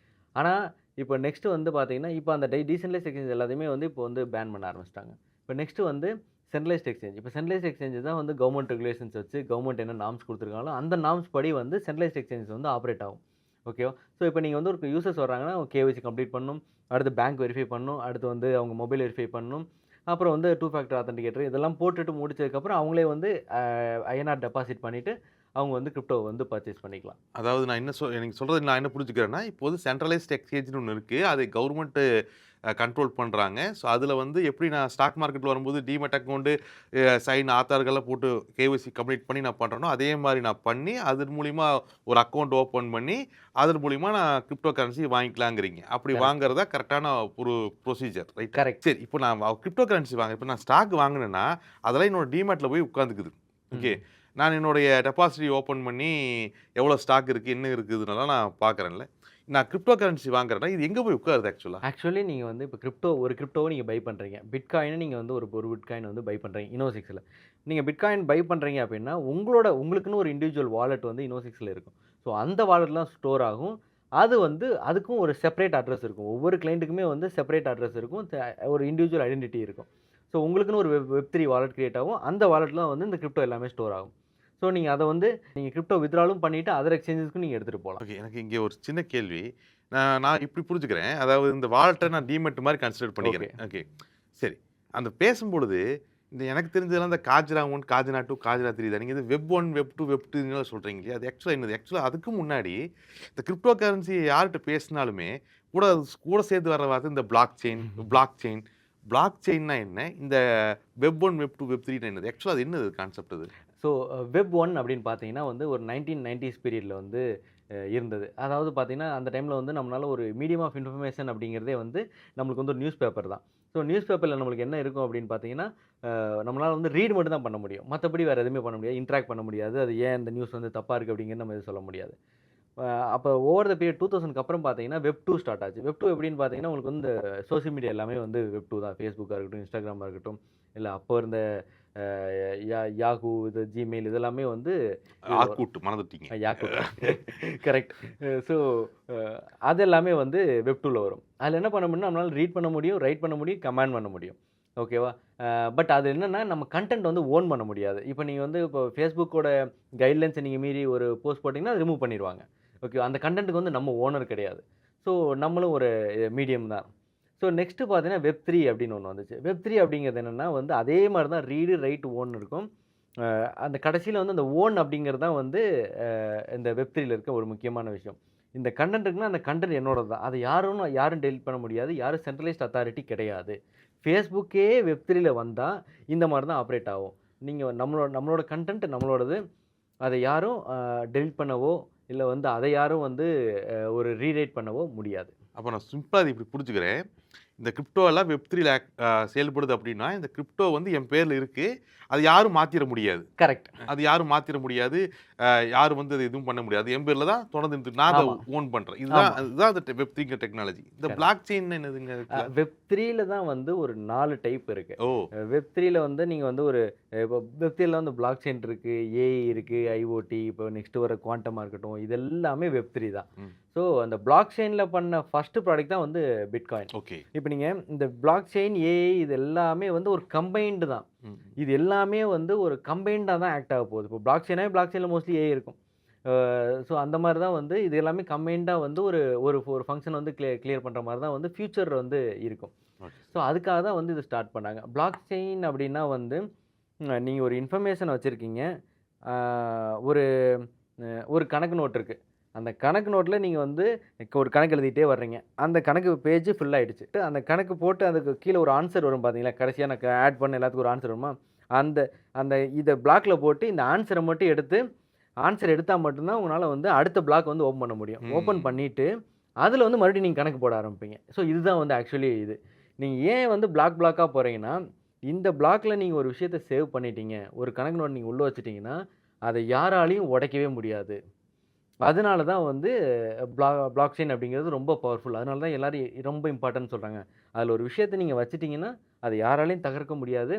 ஆனால் இப்போ நெக்ஸ்ட்டு வந்து பார்த்தீங்கன்னா, இப்போ அந்த டீசென்ட்ரலைஸ்ட் எக்ஸ்சேஞ்ச் எல்லாத்தையுமே வந்து இப்போ வந்து பேன் பண்ண ஆரம்பிச்சிட்டாங்க. இப்போ நெக்ஸ்ட்டு வந்து சென்ட்ரலைஸ்ட் எக்ஸ்சேஞ்ச். இப்போ சென்ட்ரலைஸ்ட் எக்ஸ்சேஞ்ச் தான் வந்து கவர்மெண்ட் ரெகுலேஷன்ஸ் வச்சு கவர்மெண்ட் என்ன நார்ம்ஸ் கொடுத்துருக்காங்களோ அந்த நார்ம்ஸ் படி வந்து சென்ட்ரலைஸ்ட் எக்ஸ்சேஞ்ச் வந்து ஆப்ரேட் ஆகும். ஓகேவா? ஸோ இப்போ நீங்கள் வந்து ஒரு யூசர்ஸ் வர்றாங்கன்னா கேஒய்சி கம்ப்ளீட் பண்ணணும். அடுத்து பேங்க் வெரிஃபை பண்ணணும். அடுத்து வந்து அவங்க மொபைல் வெரிஃபை பண்ணணும். அப்புறம் வந்து 2 ஃபேக்டர் ஆத்தென்டிகேட்டர் இதெல்லாம் போட்டுட்டு முடிச்சதுக்கப்புறம் அவங்களே வந்து ஐஎன்ஆர் டெபாசிட் பண்ணிவிட்டு அவங்க வந்து கிரிப்டோ வந்து பர்ச்சேஸ் பண்ணிக்கலாம். அதாவது நான் எனக்கு சொல்கிறது நான் என்ன புரிஞ்சுக்கிறேன்னா, இப்போது சென்ட்ரலைஸ்ட் எக்ஸ்சேஞ்சுன்னு ஒன்று இருக்குது. அதை கவர்மெண்ட்டு கண்ட்ரோல் பண்ணுறாங்க. ஸோ அதில் வந்து எப்படி நான் ஸ்டாக் மார்க்கெட்டில் வரும்போது டிமெட் அக்கௌண்ட்டு சைன் ஆதார்கள்லாம் போட்டு கேஒய்சி கம்ப்ளீட் பண்ணி நான் பண்ணுறேனோ அதே மாதிரி நான் பண்ணி அதன் மூலிமா ஒரு அக்கௌண்ட் ஓப்பன் பண்ணி அதன் மூலிமா நான் கிரிப்டோ கரன்சி வாங்கிக்கலாங்கிறீங்க. அப்படி வாங்குறதா கரெக்டான ஒரு ப்ரொசீஜர், ரைட்? கரெக்ட். சரி, இப்போ நான் கிரிப்டோ கரன்சி இப்போ நான் ஸ்டாக் வாங்கினேன்னா அதெல்லாம் என்னோட டிமெட்டில் போய் உட்காந்துக்குது. ஓகே, நான் என்னுடைய டெபாசிட்டி ஓப்பன் பண்ணி எவ்வளோ ஸ்டாக் இருக்குது என்ன இருக்குதுன்னெல்லாம் நான் பார்க்குறேன்ல. நான் கிரிப்டோ கரன்சி வாங்குறேன்னா இது எங்கே போய் உட்காருது ஆக்சுவலி நீங்கள் வந்து இப்போ ஒரு கிரிப்டோவை நீங்கள் பை பண்ணுறீங்க. பிட்காயினை நீங்கள் வந்து ஒரு பிட்காயின் வந்து பை பண்ணுறீங்க இனோசிக்ஸில். நீங்கள் பிட்காயின் பை பண்ணுறீங்க அப்படின்னா உங்களுக்குன்னு ஒரு இண்டிவிஜுவல் வாலெட் வந்து இனோசிக்ஸில் இருக்கும். ஸோ அந்த வாலெட்லாம் ஸ்டோர் ஆகும். அது வந்து அதுக்கும் ஒரு செப்பரேட் அட்ரஸ் இருக்கும். ஒவ்வொரு கிளைண்ட்டுக்குமே வந்து செப்பரேட் அட்ரஸ் இருக்கும். ஒரு இண்டிவிஜுவல் ஐடென்டிட்டி இருக்கும். ஸோ உங்களுக்குன்னு ஒரு வெப்3 வாலெட் கிரியேட் ஆகும். அந்த வாலெட்லாம் வந்து இந்த கிரிப்டோ எல்லாமே ஸ்டோர் ஆகும். ஸோ நீங்கள் அதை வந்து கிரிப்டோ வித்ட்ராலும் பண்ணிவிட்டு அதர் எக்ஸ்சேஞ்சஸ்க்கும் நீங்கள் எடுத்துகிட்டு போகலாம். ஓகே, எனக்கு இங்கே ஒரு சின்ன கேள்வி. நான் இப்படி புரிஞ்சுக்கிறேன். அதாவது இந்த வாலெட்டை நான் டிமெட் மாதிரி கன்சிடர் பண்ணிக்கிறேன். ஓகே, சரி. அந்த பேசும்பொழுது எனக்கு தெரிஞ்சதெல்லாம் இந்த காஜ்ரா 1, காஜ்ரா 2, காஜ்ரா 3 தான். நீங்கள் இது வெப்1, வெப்2, வெப்2 சொல்கிறீங்க இல்லையா? அது ஆக்சுவலாக என்னது? ஆக்சுவலாக அதுக்கு முன்னாடி இந்த கிரிப்டோ கரன்சி யார்கிட்ட பேசினாலுமே கூட சேர்த்து வர வார்த்தை இந்த பிளாக் செயின்னா என்ன? இந்த வெப்1, வெப்2, வெப்3 என்னது? ஆக்சுவலாக அது என்னது கான்செப்ட் அது? ஸோ வெப்1 அப்படின்னு பார்த்தீங்கன்னா வந்து ஒரு 1990s பீரியடில் வந்து இருந்தது. அதாவது பார்த்தீங்கன்னா அந்த டைமில் வந்து நம்மளால் ஒரு மீடியம் ஆஃப் இன்ஃபர்மேஷன் அப்படிங்கிறதே வந்து நம்மளுக்கு வந்து ஒரு நியூஸ் பேப்பர் தான். ஸோ நியூஸ் பேப்பரில் நம்மளுக்கு என்ன இருக்கும் அப்படின்னு பார்த்தீங்கன்னா நம்மளால் வந்து ரீட் மட்டும் தான் பண்ண முடியும். மற்றபடி வேறு எதுவுமே பண்ண முடியாது. இன்ட்ராக்ட் பண்ண முடியாது. அது ஏன் இந்த நியூஸ் வந்து தப்பாக இருக்குது அப்படிங்கிறது நம்ம எதுவும் சொல்ல முடியாது. அப்போ ஓவர் த பீரியட் 2000க்கு அப்புறம் பார்த்தீங்கன்னா வெப்2 ஸ்டார்ட் ஆச்சு. வெப்2 எப்படின்னு பார்த்தீங்கன்னா உங்களுக்கு வந்து சோஷியல் மீடியா எல்லாமே வந்து வெப்2 தான். ஃபேஸ்புக்காக இருக்கட்டும், இன்ஸ்டாகிராமாக இருக்கட்டும், இல்லை அப்போ இருந்த யாஹூ, இது ஜிமெயில் இதெல்லாமே வந்து மறந்துட்டீங்க. யாக்கூட் கரெக்ட். ஸோ அது எல்லாமே வந்து வெப்2ல வரும். அதில் என்ன பண்ண முடியும்னா நம்மளால் ரீட் பண்ண முடியும், ரைட் பண்ண முடியும், கமெண்ட் பண்ண முடியும். ஓகேவா? பட் அது என்னன்னா, நம்ம கன்டென்ட் வந்து ஓன் பண்ண முடியாது. இப்ப நீங்க வந்து இப்போ Facebookஓட கைட்லைன்ஸ நீங்க மீறி ஒரு போஸ்ட் போட்டீங்கன்னா, அத ரிமூவ் பண்ணிருவாங்க. ஓகே. அந்த கன்டென்ட்க்கு வந்து நம்ம ஓனர் கிடையாது. ஸோ நம்மளும் ஒரு மீடியம் தான். ஸோ நெக்ஸ்ட் பார்த்தீங்கன்னா, Web3 அப்படின்னு ஒண்ணு வந்துச்சு. Web3 அப்படிங்கிறது என்னன்னா வந்து, அதே மாரி தான் ரீடு, ரைட், ஓன் இருக்கும். அந்த கடைசியில வந்து அந்த ஓன் அப்படிங்கிறது தான் வந்து இந்த Web3ல இருக்க ஒரு முக்கியமான விஷயம். இந்த கன்டென்ட் இருக்குன்னா, அந்த கன்டென்ட் என்னோடது தான். அத யாரும் டெலீட் பண்ண முடியாது. யாரும் சென்ட்ரலைஸ்ட் அத்தாரிட்டி கிடையாது. Facebookே Web3ல வந்தா, இந்த மாரி தான் ஆப்பரேட் ஆகும். நீங்க நம்மளோட நம்மளோட கன்டென்ட் நம்மளோடது. அத யாரும் டெலீட் பண்ணவோ, இல்ல வந்து அத யாரும் வந்து ஒரு ரீரைட் பண்ணவோ முடியாது. அப்ப நான் சிம்பிளா இத இப்படி புரிஞ்சுக்கிறேன். இந்த கிரிப்டோ எல்லாம் வெப்3ல செயல்படுது அப்படின்னா, இந்த கிரிப்டோ வந்து என் பேர்ல இருக்கு. அது யாரும் மாத்திற முடியாது. கரெக்ட். அது யாரும் மாத்திற முடியாது. யாரும் வந்து அது எதுவும் பண்ண முடியாது. என் பேர்ல தான் தொடர்ந்து இருக்கு. நான் அத ஆமா. ஓன் பண்றேன். இதுதான் ஆமா. அதுதான் அந்த வெப்3ங்கிற டெக்னாலஜி. இந்த கரெக்ட். பிளாக் செயின் என்னதுங்க அதுக்குள்ள? Web3ல தான் வந்து ஒரு 4 டைப் இருக்கு. ஓ! Web3ல வந்து நீங்க வந்து ஒரு இப்போ Web3ல வந்து பிளாக் செயின் இருக்கு, ஏஐ இருக்கு, ஐஓடி, இப்போ நெக்ஸ்ட் வர குவாண்டமா இருக்கட்டும். இது எல்லாமே Web3 தான். ம். ஸோ அந்த பிளாக் செயின்ல பண்ண ஃபர்ஸ்ட் ப்ராடக்ட் தான் வந்து பிட்காயின். ஓகே. இப்ப நீங்க இந்த பிளாக் செயின், ஏஐ இது எல்லாமே வந்து ஒரு கம்பைன்டு தான். ம். இது எல்லாமே வந்து ஒரு கம்பைன்டா தான் ஆக்ட் ஆக போகுது. இப்போ பிளாக் செயின்ல மோஸ்ட்லி ஏஐ இருக்கும். ஸோ அந்த மாரி தான் வந்து இது எல்லாமே கம்பைன்டா வந்து ஒரு ஒரு ஒரு ஃபங்ஷன் வந்து கிளியர் பண்ற மாரி தான் வந்து ஃபியூச்சர் வந்து இருக்கும். ஓகே. ஸோ அதுக்காக தான் வந்து இத ஸ்டார்ட் பண்ணாங்க. பிளாக் செயின் அப்டின்னா வந்து நீங்க ஒரு இன்ஃபர்மேஷன் வச்சிருக்கீங்க. ஆ ஒரு ஒரு கணக்கு நோட் இருக்கு. அந்த கணக்கு நோட்ல நீங்க வந்து ஒரு கணக்கு எழுதிட்டே வர்றீங்க. அந்த கணக்கு பேஜ் ஃபில் ஆயிடுச்சு. அந்த கணக்கு போட்டு அதுக்கு கீழ ஒரு ஆன்ஸர் வரும் பார்த்தீங்களா? கடைசியா நான் ஆட் பண்ண எல்லாத்துக்கும் ஒரு ஆன்ஸர் வருமா? அந்த அந்த இத பிளாக்ல போட்டு இந்த ஆன்ஸர மட்டும் எடுத்து ஆன்ஸர் எடுத்தா மட்டும் தான் உங்களால வந்து அடுத்த பிளாக் வந்து ஓப்பன் பண்ண முடியும். ஓப்பன் ம். பண்ணிட்டு, அதுல வந்து மறுபடியும் நீங்க கணக்கு போட ஆரம்பிப்பீங்க. ஸோ இதுதான் வந்து ஆக்சுவலி இது. நீங்க ஏன் வந்து பிளாக்கா போறீங்கன்னா, இந்த பிளாக்ல நீங்க ஒரு விஷயத்த சேவ் பண்ணிட்டீங்க. ஒரு கணக்கு நோட் நீங்க உள்ள வச்சுட்டீங்கன்னா, அத யாராலயும் உடைக்கவே முடியாது. அதனால தான் வந்து பிளாக் செயின் அப்படிங்கிறது ரொம்ப பவர்ஃபுல். அதனால தான் எல்லாரும் ரொம்ப இம்பார்ட்டன்ட்னு சொல்றாங்க. அதுல ஒரு விஷயத்த நீங்க வச்சுட்டீங்கன்னா, அத யாராலயும் தகர்க்க முடியாது.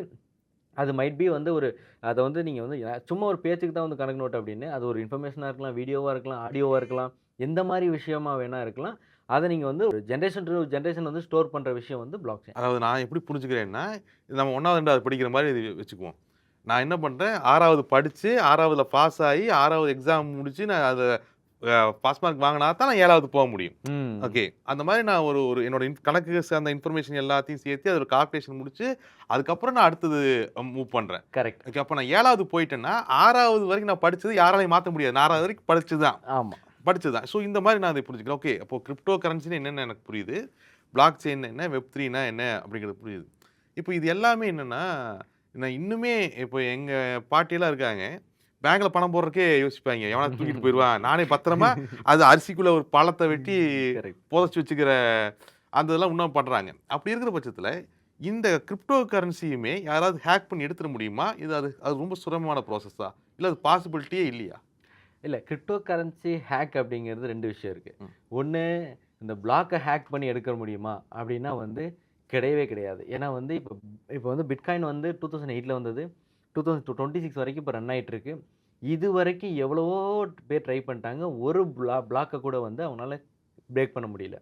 அது மைட் பி வந்து ஒரு அத வந்து நீங்க வந்து சும்மா ஒரு பேச்சுக்கு தான் வந்து கணக்கு நோட் அப்படின்னு. அது ஒரு இன்ஃபர்மேஷனா இருக்கலாம், வீடியோவா இருக்கலாம், ஆடியோவா இருக்கலாம். எந்த மாரி விஷயமா வேணா இருக்கலாம். அத நீங்க வந்து ஒரு ஜெனரேஷன் டூ ஜெனரேஷன் வந்து ஸ்டோர் பண்ற விஷயம் வந்து பிளாக் செயின். அதாவது நான் எப்படி புரிஞ்சுக்கிறேன்னா, இது நம்ம 1வது, 2வது படிக்கிற மாரி இது வச்சுக்குவோம். நான் என்ன பண்றேன், 6வது படிச்சு, 6வதுல பாஸ் ஆயி, 6வது எக்ஸாம் முடிச்சு, நான் அத பாஸ் மார்க் வாங்குனா தான் நான் 7வது போ முடியும். ம். ஓகே. அந்த மாரி நான் ஒரு ஒரு என்னோட கணக்கு சார்ந்த இன்ஃபர்மேஷன் எல்லாத்தையும் சேர்த்து, அதில கால்குலேஷன் முடிச்சு, அதுக்கப்புறம் நான் அடுத்தது மூவ் பண்றேன். கரெக்ட். ஓகே. அப்ப நான் 7வது போயிட்டேன்னா, 6வது வரைக்கும் நான் படிச்சது யாராலயும் மாத்த முடியாது. நான் 6வது வரைக்கும் படிச்சது தான். ஆமா. படிச்சது தான். ஸோ இந்த மாரி நான் அத புரிஞ்சுக்கிறேன். ஓகே. அப்போ கிரிப்டோ கரன்சினா என்னன்னு எனக்கு புரியுது. பிளாக் செயின் என்ன, வெப்3னா என்ன அப்படிங்கிறது புரியுது. இப்போ இது எல்லாமே என்னன்னா, நான் இன்னுமே இப்போ எங்க பாட்டியெல்லாம் இருக்காங்க. பேங்க்ல பணம் போடுறதுக்கே யோசிப்பாய்ங்க. எவனாவது தூக்கிட்டு போயிருவான். நானே பத்திரமா அது அரிசிக்குள்ள ஒரு பழத்த வெட்டி கரெக்ட். புதைச்சு வச்சுக்கிற அந்த இதெல்லாம் இன்னும் பண்றாங்க. அப்படி இருக்கிற பட்சத்தில, இந்த கிரிப்டோ கரன்சியுமே யாராவது ஹேக் பண்ணி எடுத்துற முடியுமா? இது அது அது ரொம்ப சிரமமான ப்ராசஸா? இல்ல அது பாசிபிலிட்டியே இல்லையா? இல்ல கிரிப்டோ கரன்சி ஹேக் அப்படிங்கிறது 2 விஷயம் இருக்கு. ம். ஒண்ணு இந்த பிளாக்க ஹேக் பண்ணி எடுக்க முடியுமா? அப்படின்னா வந்து கிடையவே கிடையாது. ஏன்னா வந்து இப்ப இப்ப வந்து பிட்காயின் வந்து 2008ல வந்தது. 2026 வரைக்கும் இப்ப ரன் ஆயிட்டு இருக்கு. இதுவரைக்கும் எவ்வளவோ பேர் ட்ரை பண்ணிட்டாங்க. ஒரு பிளாக்க கூட வந்து அவங்களால பிரேக் பண்ண முடியல.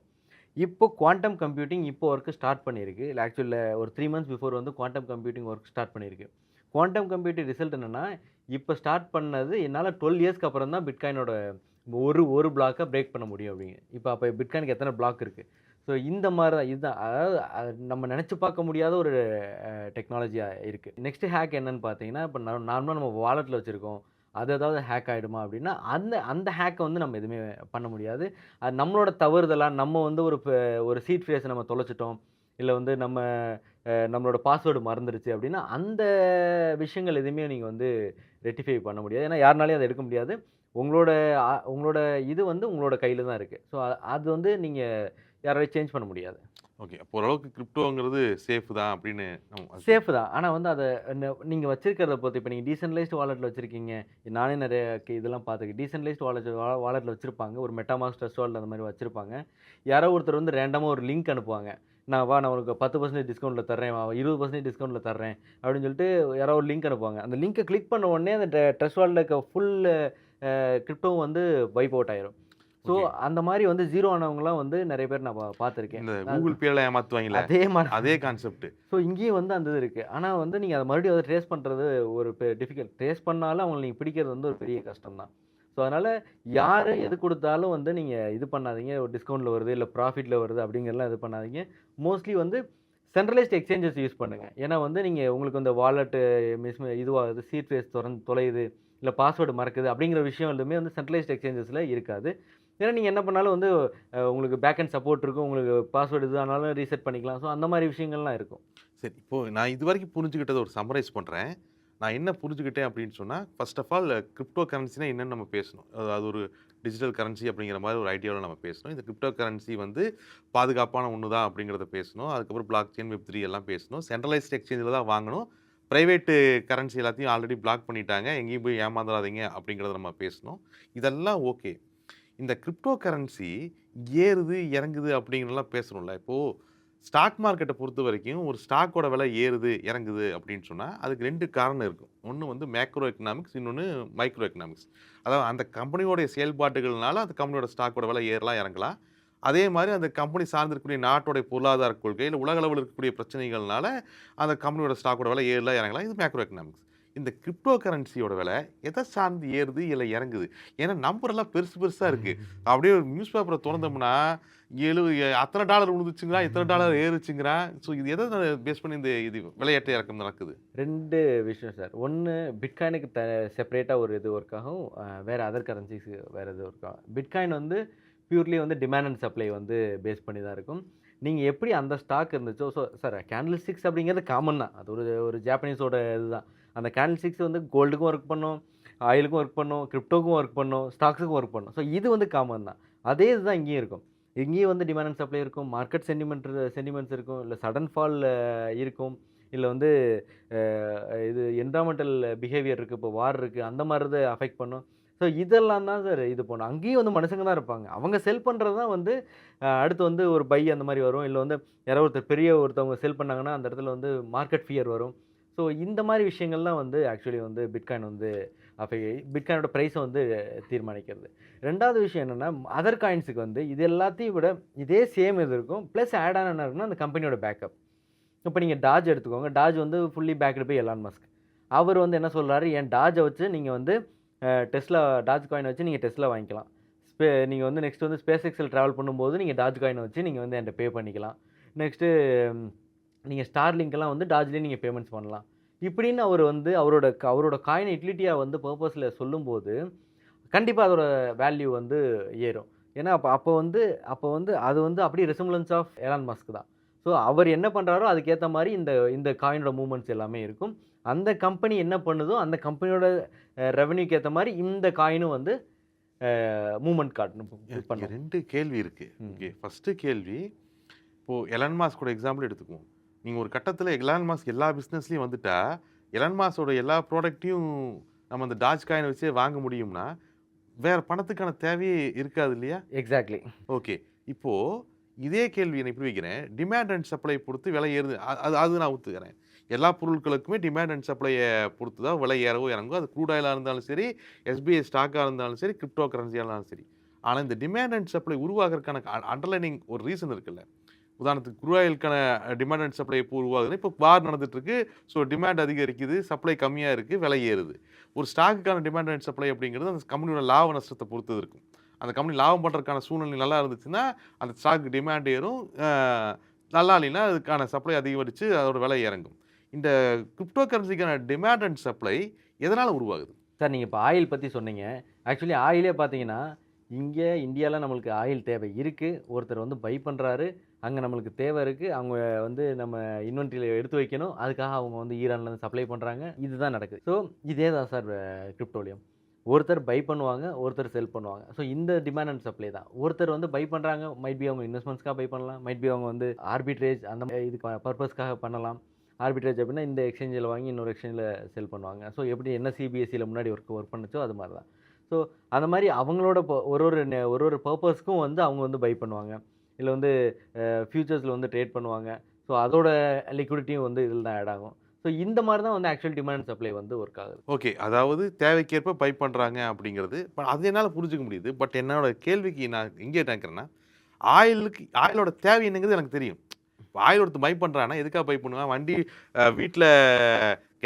இப்போ குவாண்டம் கம்ப்யூட்டிங் இப்போ வொர்க் ஸ்டார்ட் பண்ணியிருக்கு. ஆக்சுவலா ஒரு 3 மந்த்ஸ் பிஃபோர் வந்து குவாண்டம் கம்ப்யூட்டிங் வொர்க் ஸ்டார்ட் பண்ணியிருக்கு. குவாண்டம் கம்ப்யூட்டிங் ரிசல்ட் என்னன்னா, இப்ப ஸ்டார்ட் பண்ணது என்னால 12 இயர்ஸ்க்கு அப்புறம் தான் பிட்காயினோட ஒரு பிளாக்க பிரேக் பண்ண முடியும் அப்படிங்க. அப்ப பிட்காயினுக்கு எத்தன பிளாக் இருக்கு? ஸோ இந்த மாரி தான் இதுதான். அதாவது நம்ம நெனச்சு பார்க்க முடியாத ஒரு டெக்னாலஜியா இருக்கு. நெக்ஸ்ட் ஹேக் என்னன்னு பார்த்தீங்கன்னா, இப்ப நார்மலா நம்ம வாலெட்ல வச்சிருக்கோம். அது ஏதாவது ஹேக் ஆயிடுமா அப்படின்னா, அந்த அந்த ஹேக்க வந்து நம்ம எதுவுமே பண்ண முடியாது. அது நம்மளோட தவறுதலா நம்ம வந்து ஒரு சீட் ஃப்ரேஸ நம்ம தொலைச்சுட்டோம். இல்ல வந்து நம்மளோட பாஸ்வேர்ட் மறந்துருச்சு அப்படின்னா, அந்த விஷயங்கள் எதுவுமே நீங்க வந்து ரெக்டிஃபை பண்ண முடியாது. ஏன்னா யாருனாலயும் அத எடுக்க முடியாது. உங்களோட உங்களோட இது வந்து உங்களோட கையில தான் இருக்கு. ஸோ அது வந்து நீங்க யாராலயும் சேஞ்ச் பண்ண முடியாது. ஓகே. அப்போ ஓரளவுக்கு கிரிப்டோங்கிறது சேஃப் தான் அப்படின்னு நம்ம சேஃப் தான். ஆனா வந்து அத நீங்க வச்சிருக்கிறத பொறுத்து. இப்ப நீங்க டீசென்ட்ரலைஸ்ட் வாலெட்ல வச்சிருக்கீங்க. நானே நெறைய இதெல்லாம் பார்த்துருக்கேன். டீசென்ட்ரலைஸ்ட் வாலெட்ல வச்சிருப்பாங்க. ஒரு மெட்டாமாஸ்க், ட்ரஸ்ட் வாலெட் அந்த மாரி வச்சிருப்பாங்க. யாரோ ஒருத்தர் வந்து ரேண்டமா ஒரு லிங்க் அனுப்புவாங்க. நான் உனக்கு 10% டிஸ்கவுண்ட்ல தர்றேன். 20% டிஸ்கவுண்ட்ல தர்றேன். அப்படின்னு சொல்லிட்டு யாரோ ஒரு லிங்க் அனுப்புவாங்க. அந்த லிங்க கிளிக் பண்ண உடனே அந்த ட்ரஸ்ட் வாலெட்ல இருக்க ஃபுல் கிரிப்டோவும் வந்து வைப் அவுட் ஆயிரும். So okay. அந்த மாதிரி வந்து ஜீரோ ஆனவங்கலாம் வந்து நிறைய பேர் நான் பார்த்துருக்கேன். இந்த கூகுள் பேல ஏமாத்துவாங்கல்ல, அதே மாதிரி அதே கான்செப்ட். ஸோ இங்கேயும் வந்து அந்த இது இருக்கு. ஆனா வந்து நீங்க அத மறுபடியும் அத ட்ரேஸ் பண்றது ஒரு டிஃபிகல்ட். ட்ரேஸ் பண்ணாலும் அவங்கள நீங்க பிடிக்கிறது வந்து ஒரு பெரிய கஷ்டம் தான். ஸோ அதனால யாரு எது குடுத்தாலும் வந்து நீங்க இது பண்ணாதீங்க. ஒரு டிஸ்கவுண்ட்ல வருது, இல்ல ப்ராஃபிட்ல வருது அப்படிங்கிறதெல்லாம் இது பண்ணாதீங்க. மோஸ்ட்லி வந்து சென்ட்ரலைஸ்ட் எக்ஸ்சேஞ்சஸ் யூஸ் பண்ணுங்க. ஏன்னா வந்து நீங்க உங்களுக்கு இந்த வாலெட் இதுவாகுது, சீட் ஃபேஸ் தொலையுது, இல்ல பாஸ்வேர்ட் மறக்குது அப்படிங்கிற விஷயம் எதுவுமே வந்து சென்ட்ரலைஸ்ட் எக்ஸ்சேஞ்சஸ்ல இருக்காது. ஏன்னா நீங்க என்ன பண்ணாலும் வந்து உங்களுக்கு பேக் எண்ட் சப்போர்ட் இருக்கும். உங்களுக்கு பாஸ்வேர்ட் இது ஆனாலும் ரீசெட் பண்ணிக்கலாம். ஸோ அந்த மாரி விஷயங்கள்லாம் இருக்கும். சரி, இப்போ நான் இதுவரைக்கும் புரிஞ்சுக்கிட்டத ஒரு சம்மரைஸ் பண்றேன். நான் என்ன புரிஞ்சுக்கிட்டேன் அப்படின்னு சொன்னா, ஃபர்ஸ்ட் ஆஃப் ஆல் கிரிப்டோ கரன்சினா என்னன்னு நம்ம பேசணும். அது ஒரு டிஜிட்டல் கரன்சி அப்படிங்கிற மாரி ஒரு ஐடியாவுல நம்ம பேசணும். இந்த கிரிப்டோ கரன்சி வந்து பாதுகாப்பான ஒண்ணு தான் அப்படிங்கிறத பேசணும். அதுக்கப்புறம் பிளாக் செயின், வெப்3 எல்லாம் பேசணும். சென்ட்ரலைஸ்ட் எக்ஸ்சேஞ்சில தான் வாங்கணும். பிரைவேட் கரன்சி எல்லாத்தையும் ஆல்ரெடி பிளாக் பண்ணிட்டாங்க. எங்கேயும் போய் ஏமாந்துறாதீங்க அப்படிங்கிறத நம்ம பேசணும். இதெல்லாம் ஓகே. இந்த கிரிப்டோ கரன்சி ஏறுது, இறங்குது அப்படிங்கிறதெல்லாம் பேசுறோம்ல. இப்போ ஸ்டாக் மார்க்கெட்ட பொறுத்தவரைக்கும் ஒரு ஸ்டாக்கோட விலை ஏறுது, இறங்குது அப்படின்னு சொன்னா, அதுக்கு 2 காரணம் இருக்கும். ஒண்ணு வந்து மேக்ரோ எக்கனாமிக்ஸ், இன்னொன்னு மைக்ரோ எக்கனாமிக்ஸ். அதாவது அந்த கம்பெனியோட செயல்பாடுகள்னால அந்த கம்பெனியோட ஸ்டாக்கோட விலை ஏறலாம், இறங்கலாம். அதே மாரி அந்த கம்பெனி சார்ந்திருக்கக்கூடிய நாட்டோட பொருளாதார கொள்கை, இல்ல உலக அளவுல இருக்கக்கூடிய பிரச்சனைகள்னால அந்த கம்பெனியோட ஸ்டாக்கோட விலை ஏறலாம், இறங்கலாம். இது மேக்ரோ எக்கனாமிக்ஸ். இந்த கிரிப்டோ கரன்சியோட விலை எத சார்ந்து ஏறுது, இல்ல இறங்குது? ஏன்னா நம்பர் எல்லாம் பெருசு பெருசா இருக்கு. அப்படியே ஒரு நியூஸ் பேப்பர தொறந்தோம்னா, அத்தன டாலர் விழுந்துச்சுங்கிறான், இத்தன டாலர் ஏறுச்சுங்கிறான். ஸோ இது எத பேஸ் பண்ணி இந்த இது விலையேற்ற இறக்கம் நடக்குது? 2 விஷயம் சார். ஒண்ணு பிட்காயினுக்கு செப்பரேட்டா ஒரு இது ஒர்க் ஆகும். வேற அதர் கரன்சிஸ்க்கு வேற இது ஒர்க் ஆகும். பிட்காயின் வந்து பியூர்லி வந்து டிமாண்ட் அண்ட் சப்ளை வந்து பேஸ் பண்ணி தான் இருக்கும். நீங்க எப்படி அந்த ஸ்டாக் இருந்துச்சோ சார் கேண்டில் ஸ்டிக்ஸ் அப்படிங்கிறது காமன் தான். அது ஒரு ஒரு ஜாப்பனீஸோட இதுதான். அந்த கேண்டில் ஸ்டிக்ஸ் வந்து கோல்டுக்கும் ஒர்க் பண்ணும், ஆயிலுக்கும் ஒர்க் பண்ணும், கிரிப்டோக்கும் ஒர்க் பண்ணும், ஸ்டாக்ஸுக்கும் ஒர்க் பண்ணும். ஸோ இது வந்து காமன் தான். அதே இதுதான் இங்கேயும் இருக்கும். இங்கேயும் வந்து டிமாண்ட் அண்ட் சப்ளை இருக்கும். மார்க்கெட் சென்டிமெண்ட்ஸ் இருக்கும். இல்ல சடன் ஃபால் இருக்கும். இல்ல வந்து இது என்விரான்மென்டல் பிஹேவியர் இருக்கு. இப்போ வார் இருக்கு. அந்த மாரி இத அஃபெக்ட் பண்ணும். ஸோ இதெல்லாம் தான் சார் இது பண்ணும். அங்கேயும் வந்து மனுஷங்க தான் இருப்பாங்க. அவங்க செல் பண்றது தான் வந்து அடுத்து வந்து ஒரு பை அந்த மாரி வரும். இல்ல வந்து யாரோ ஒருத்தவங்க செல் பண்ணாங்கன்னா, அந்த இடத்துல வந்து மார்க்கெட் ஃபியர் வரும். ஸோ இந்த மாரி விஷயங்கள்லாம் வந்து ஆக்சுவலி வந்து பிட்காயின் வந்து பிட்காயினோட பிரைஸ வந்து தீர்மானிக்கிறது. 2வது விஷயம் என்னன்னா, அதர் காயின்ஸுக்கு வந்து இது எல்லாத்தையும் விட இதே சேம் இது இருக்கும். பிளஸ் ஆட் ஆன் என்ன இருக்குன்னா, அந்த கம்பெனியோட பேக்கப். இப்ப நீங்க டாஜ் எடுத்துக்கோங்க. டாஜ் வந்து fully backed by Elon Musk. அவரு வந்து என்ன சொல்றாரு, என் டாஜ வச்சு நீங்க வந்து டெஸ்லா டாஜ் காயின வச்சு நீங்க டெஸ்லா வாங்கிக்கலாம். நீங்க வந்து நெக்ஸ்ட் வந்து ஸ்பேஸ் எக்ஸ்ல டிராவல் பண்ணும்போது நீங்க டாஜ் காயின வச்சு நீங்க வந்து என்ட்ட பே பண்ணிக்கலாம். நெக்ஸ்ட்டு நீங்க ஸ்டார்லிங்க்லாம் வந்து டாஜ்லயே நீங்க பேமெண்ட்ஸ் பண்ணலாம். இப்படின்னு அவரு வந்து அவரோட காயின யுட்டிலிட்டியா வந்து பர்ப்பஸ்ல சொல்லும்போது, கண்டிப்பா அதோட வேல்யூ வந்து ஏறும். ஏன்னா, அப்ப வந்து அது வந்து அப்படியே ரெசிம்பிளன்ஸ் ஆஃப் எலான் மஸ்க் தான். ஸோ அவர் என்ன பண்றாரோ அதுக்கேத்த மாரி இந்த இந்த காயினோட மூவ்மெண்ட்ஸ் எல்லாமே இருக்கும். அந்த கம்பெனி என்ன பண்ணுதோ, அந்த கம்பெனியோட ரெவென்யூக்கு ஏத்த மாரி இந்த காயினும் வந்து மூவ்மெண்ட் காட்டணும் இங்க பண்ணும். 2 கேள்வி இருக்கு. ம். ஓகே. ஃபர்ஸ்ட் கேள்வி, இப்போ எலான் மாஸ்கோட எக்ஸாம்பிள் எடுத்துக்குவோம். நீங்க ஒரு கட்டத்துல எலான் மாஸ்க் எல்லா பிசினஸ்லயும் வந்துட்டா, எலான் மாஸ்கோட எல்லா ப்ராடக்ட்டையும் நம்ம அந்த டாஜ் காயின வச்சே வாங்க முடியும்னா, வேற பணத்துக்கான தேவையே இருக்காது இல்லையா? எக்ஸாக்ட்லி. ஓகே. இப்போ இதே கேள்விய நான் இப்படி வைக்கிறேன். டிமாண்ட் அண்ட் சப்ளை பொறுத்து விலை ஏறுது. அது அது நான் ஒத்துக்கிறேன். எல்லா பொருட்களுக்குமே டிமாண்ட் அண்ட் சப்ளைய பொறுத்து தான் விலை ஏறவோ இறங்கும். அது க்ரூட் ஆயிலா இருந்தாலும் சரி, எஸ்பிஐ ஸ்டாக்கா இருந்தாலும் சரி, கிரிப்டோ கரன்சியா இருந்தாலும் சரி. ஆனா இந்த டிமாண்ட் அண்ட் சப்ளை உருவாகுறதுக்கான அண்டர்லைனிங் ஒரு ரீசன் இருக்குல்ல. உதாரணத்துக்கு க்ரூட் ஆயிலுக்கான டிமாண்ட் அண்ட் சப்ளை எப்போ உருவாகுதுன்னா, இப்போ வார் நடந்துட்டு இருக்கு. ஸோ டிமாண்ட் அதிகரிக்குது, சப்ளை கம்மியா இருக்கு, விலை ஏறுது. ஒரு ஸ்டாக்குக்கான டிமாண்ட் அண்ட் சப்ளை அப்படிங்கிறது அந்த கம்பெனியோட லாப நஷ்டத்த பொறுத்தது இருக்கும். அந்த கம்பெனி லாபம் பண்றதுக்கான சூழ்நிலை நல்லா இருந்துச்சுன்னா, அந்த ஸ்டாக் டிமாண்ட் ஏறும். நல்லா இல்லைன்னா அதுக்கான சப்ளை அதிகரிச்சு அதோட விலை இறங்கும். இந்த கிரிப்டோ கரன்சிக்கான டிமாண்ட் அண்ட் சப்ளை எதனால உருவாகுது? சார் நீங்க இப்ப ஆயில் பத்தி சொன்னீங்க. ஆக்சுவலி ஆயிலே பார்த்தீங்கன்னா, இங்க இந்தியால நம்மளுக்கு ஆயில் தேவை இருக்கு. ஒருத்தர் வந்து பை பண்றாரு. அங்க நம்மளுக்கு தேவை இருக்கு. அவங்க வந்து நம்ம இன்வென்டரியில எடுத்து வைக்கணும். அதுக்காக அவங்க வந்து ஈரான்லேருந்து சப்ளை பண்றாங்க. இதுதான் நடக்குது. ஸோ இதே தான் சார் கிரிப்டோலயும். ஒருத்தர் பை பண்ணுவாங்க, ஒருத்தர் செல் பண்ணுவாங்க. ஸோ இந்த டிமாண்ட் அண்ட் சப்ளை தான். ஒருத்தர் வந்து பை பண்றாங்க. மைட் பி அவங்க இன்வெஸ்ட்மெண்ட்ஸ்க்காக பை பண்ணலாம். மைட் பி அவங்க வந்து ஆர்பிட்ரேஜ் அந்த இதுக்கு பர்ப்பஸ்க்காக பண்ணலாம். ஆர்பிட்ரேஜ் அப்படின்னா இந்த எக்ஸ்சேஞ்சில வாங்கி இன்னொரு எக்ஸ்சேஞ்சில செல் பண்ணுவாங்க. ஸோ எப்படி என்எஸ்சி, பிஎஸ்சில முன்னாடி ஒர்க் பண்ணுச்சோ அது மாரி தான். ஸோ அந்த மாரி அவங்களோட ஒரு பர்ப்பஸ்க்கும் வந்து அவங்க வந்து பை பண்ணுவாங்க. இல்ல வந்து ஃபியூச்சர்ஸ்ல வந்து ட்ரேட் பண்ணுவாங்க. ஸோ அதோட லிக்விடிட்டியும் வந்து இதில தான் ஆட் ஆகும். ஸோ ஸோ இந்த மாதிரி தான் வந்து ஆக்சுவல் டிமாண்ட் சப்ளை வந்து ஒர்க் ஆகுது. ஓகே. அதாவது தேவைக்கேற்ப பை பண்றாங்க அப்படிங்கிறது. அது என்னால புரிஞ்சுக்க முடியுது. பட் என்னோட கேள்விக்கு நான் எங்கே கேட்கிறேன்னா, ஆயிலோட தேவை என்னங்கிறது எனக்கு தெரியும். இப்ப ஆயில் ஒருத்தன் பை பண்றான்னா, எதுக்காக பை பண்ணுவான்? வண்டி வீட்ல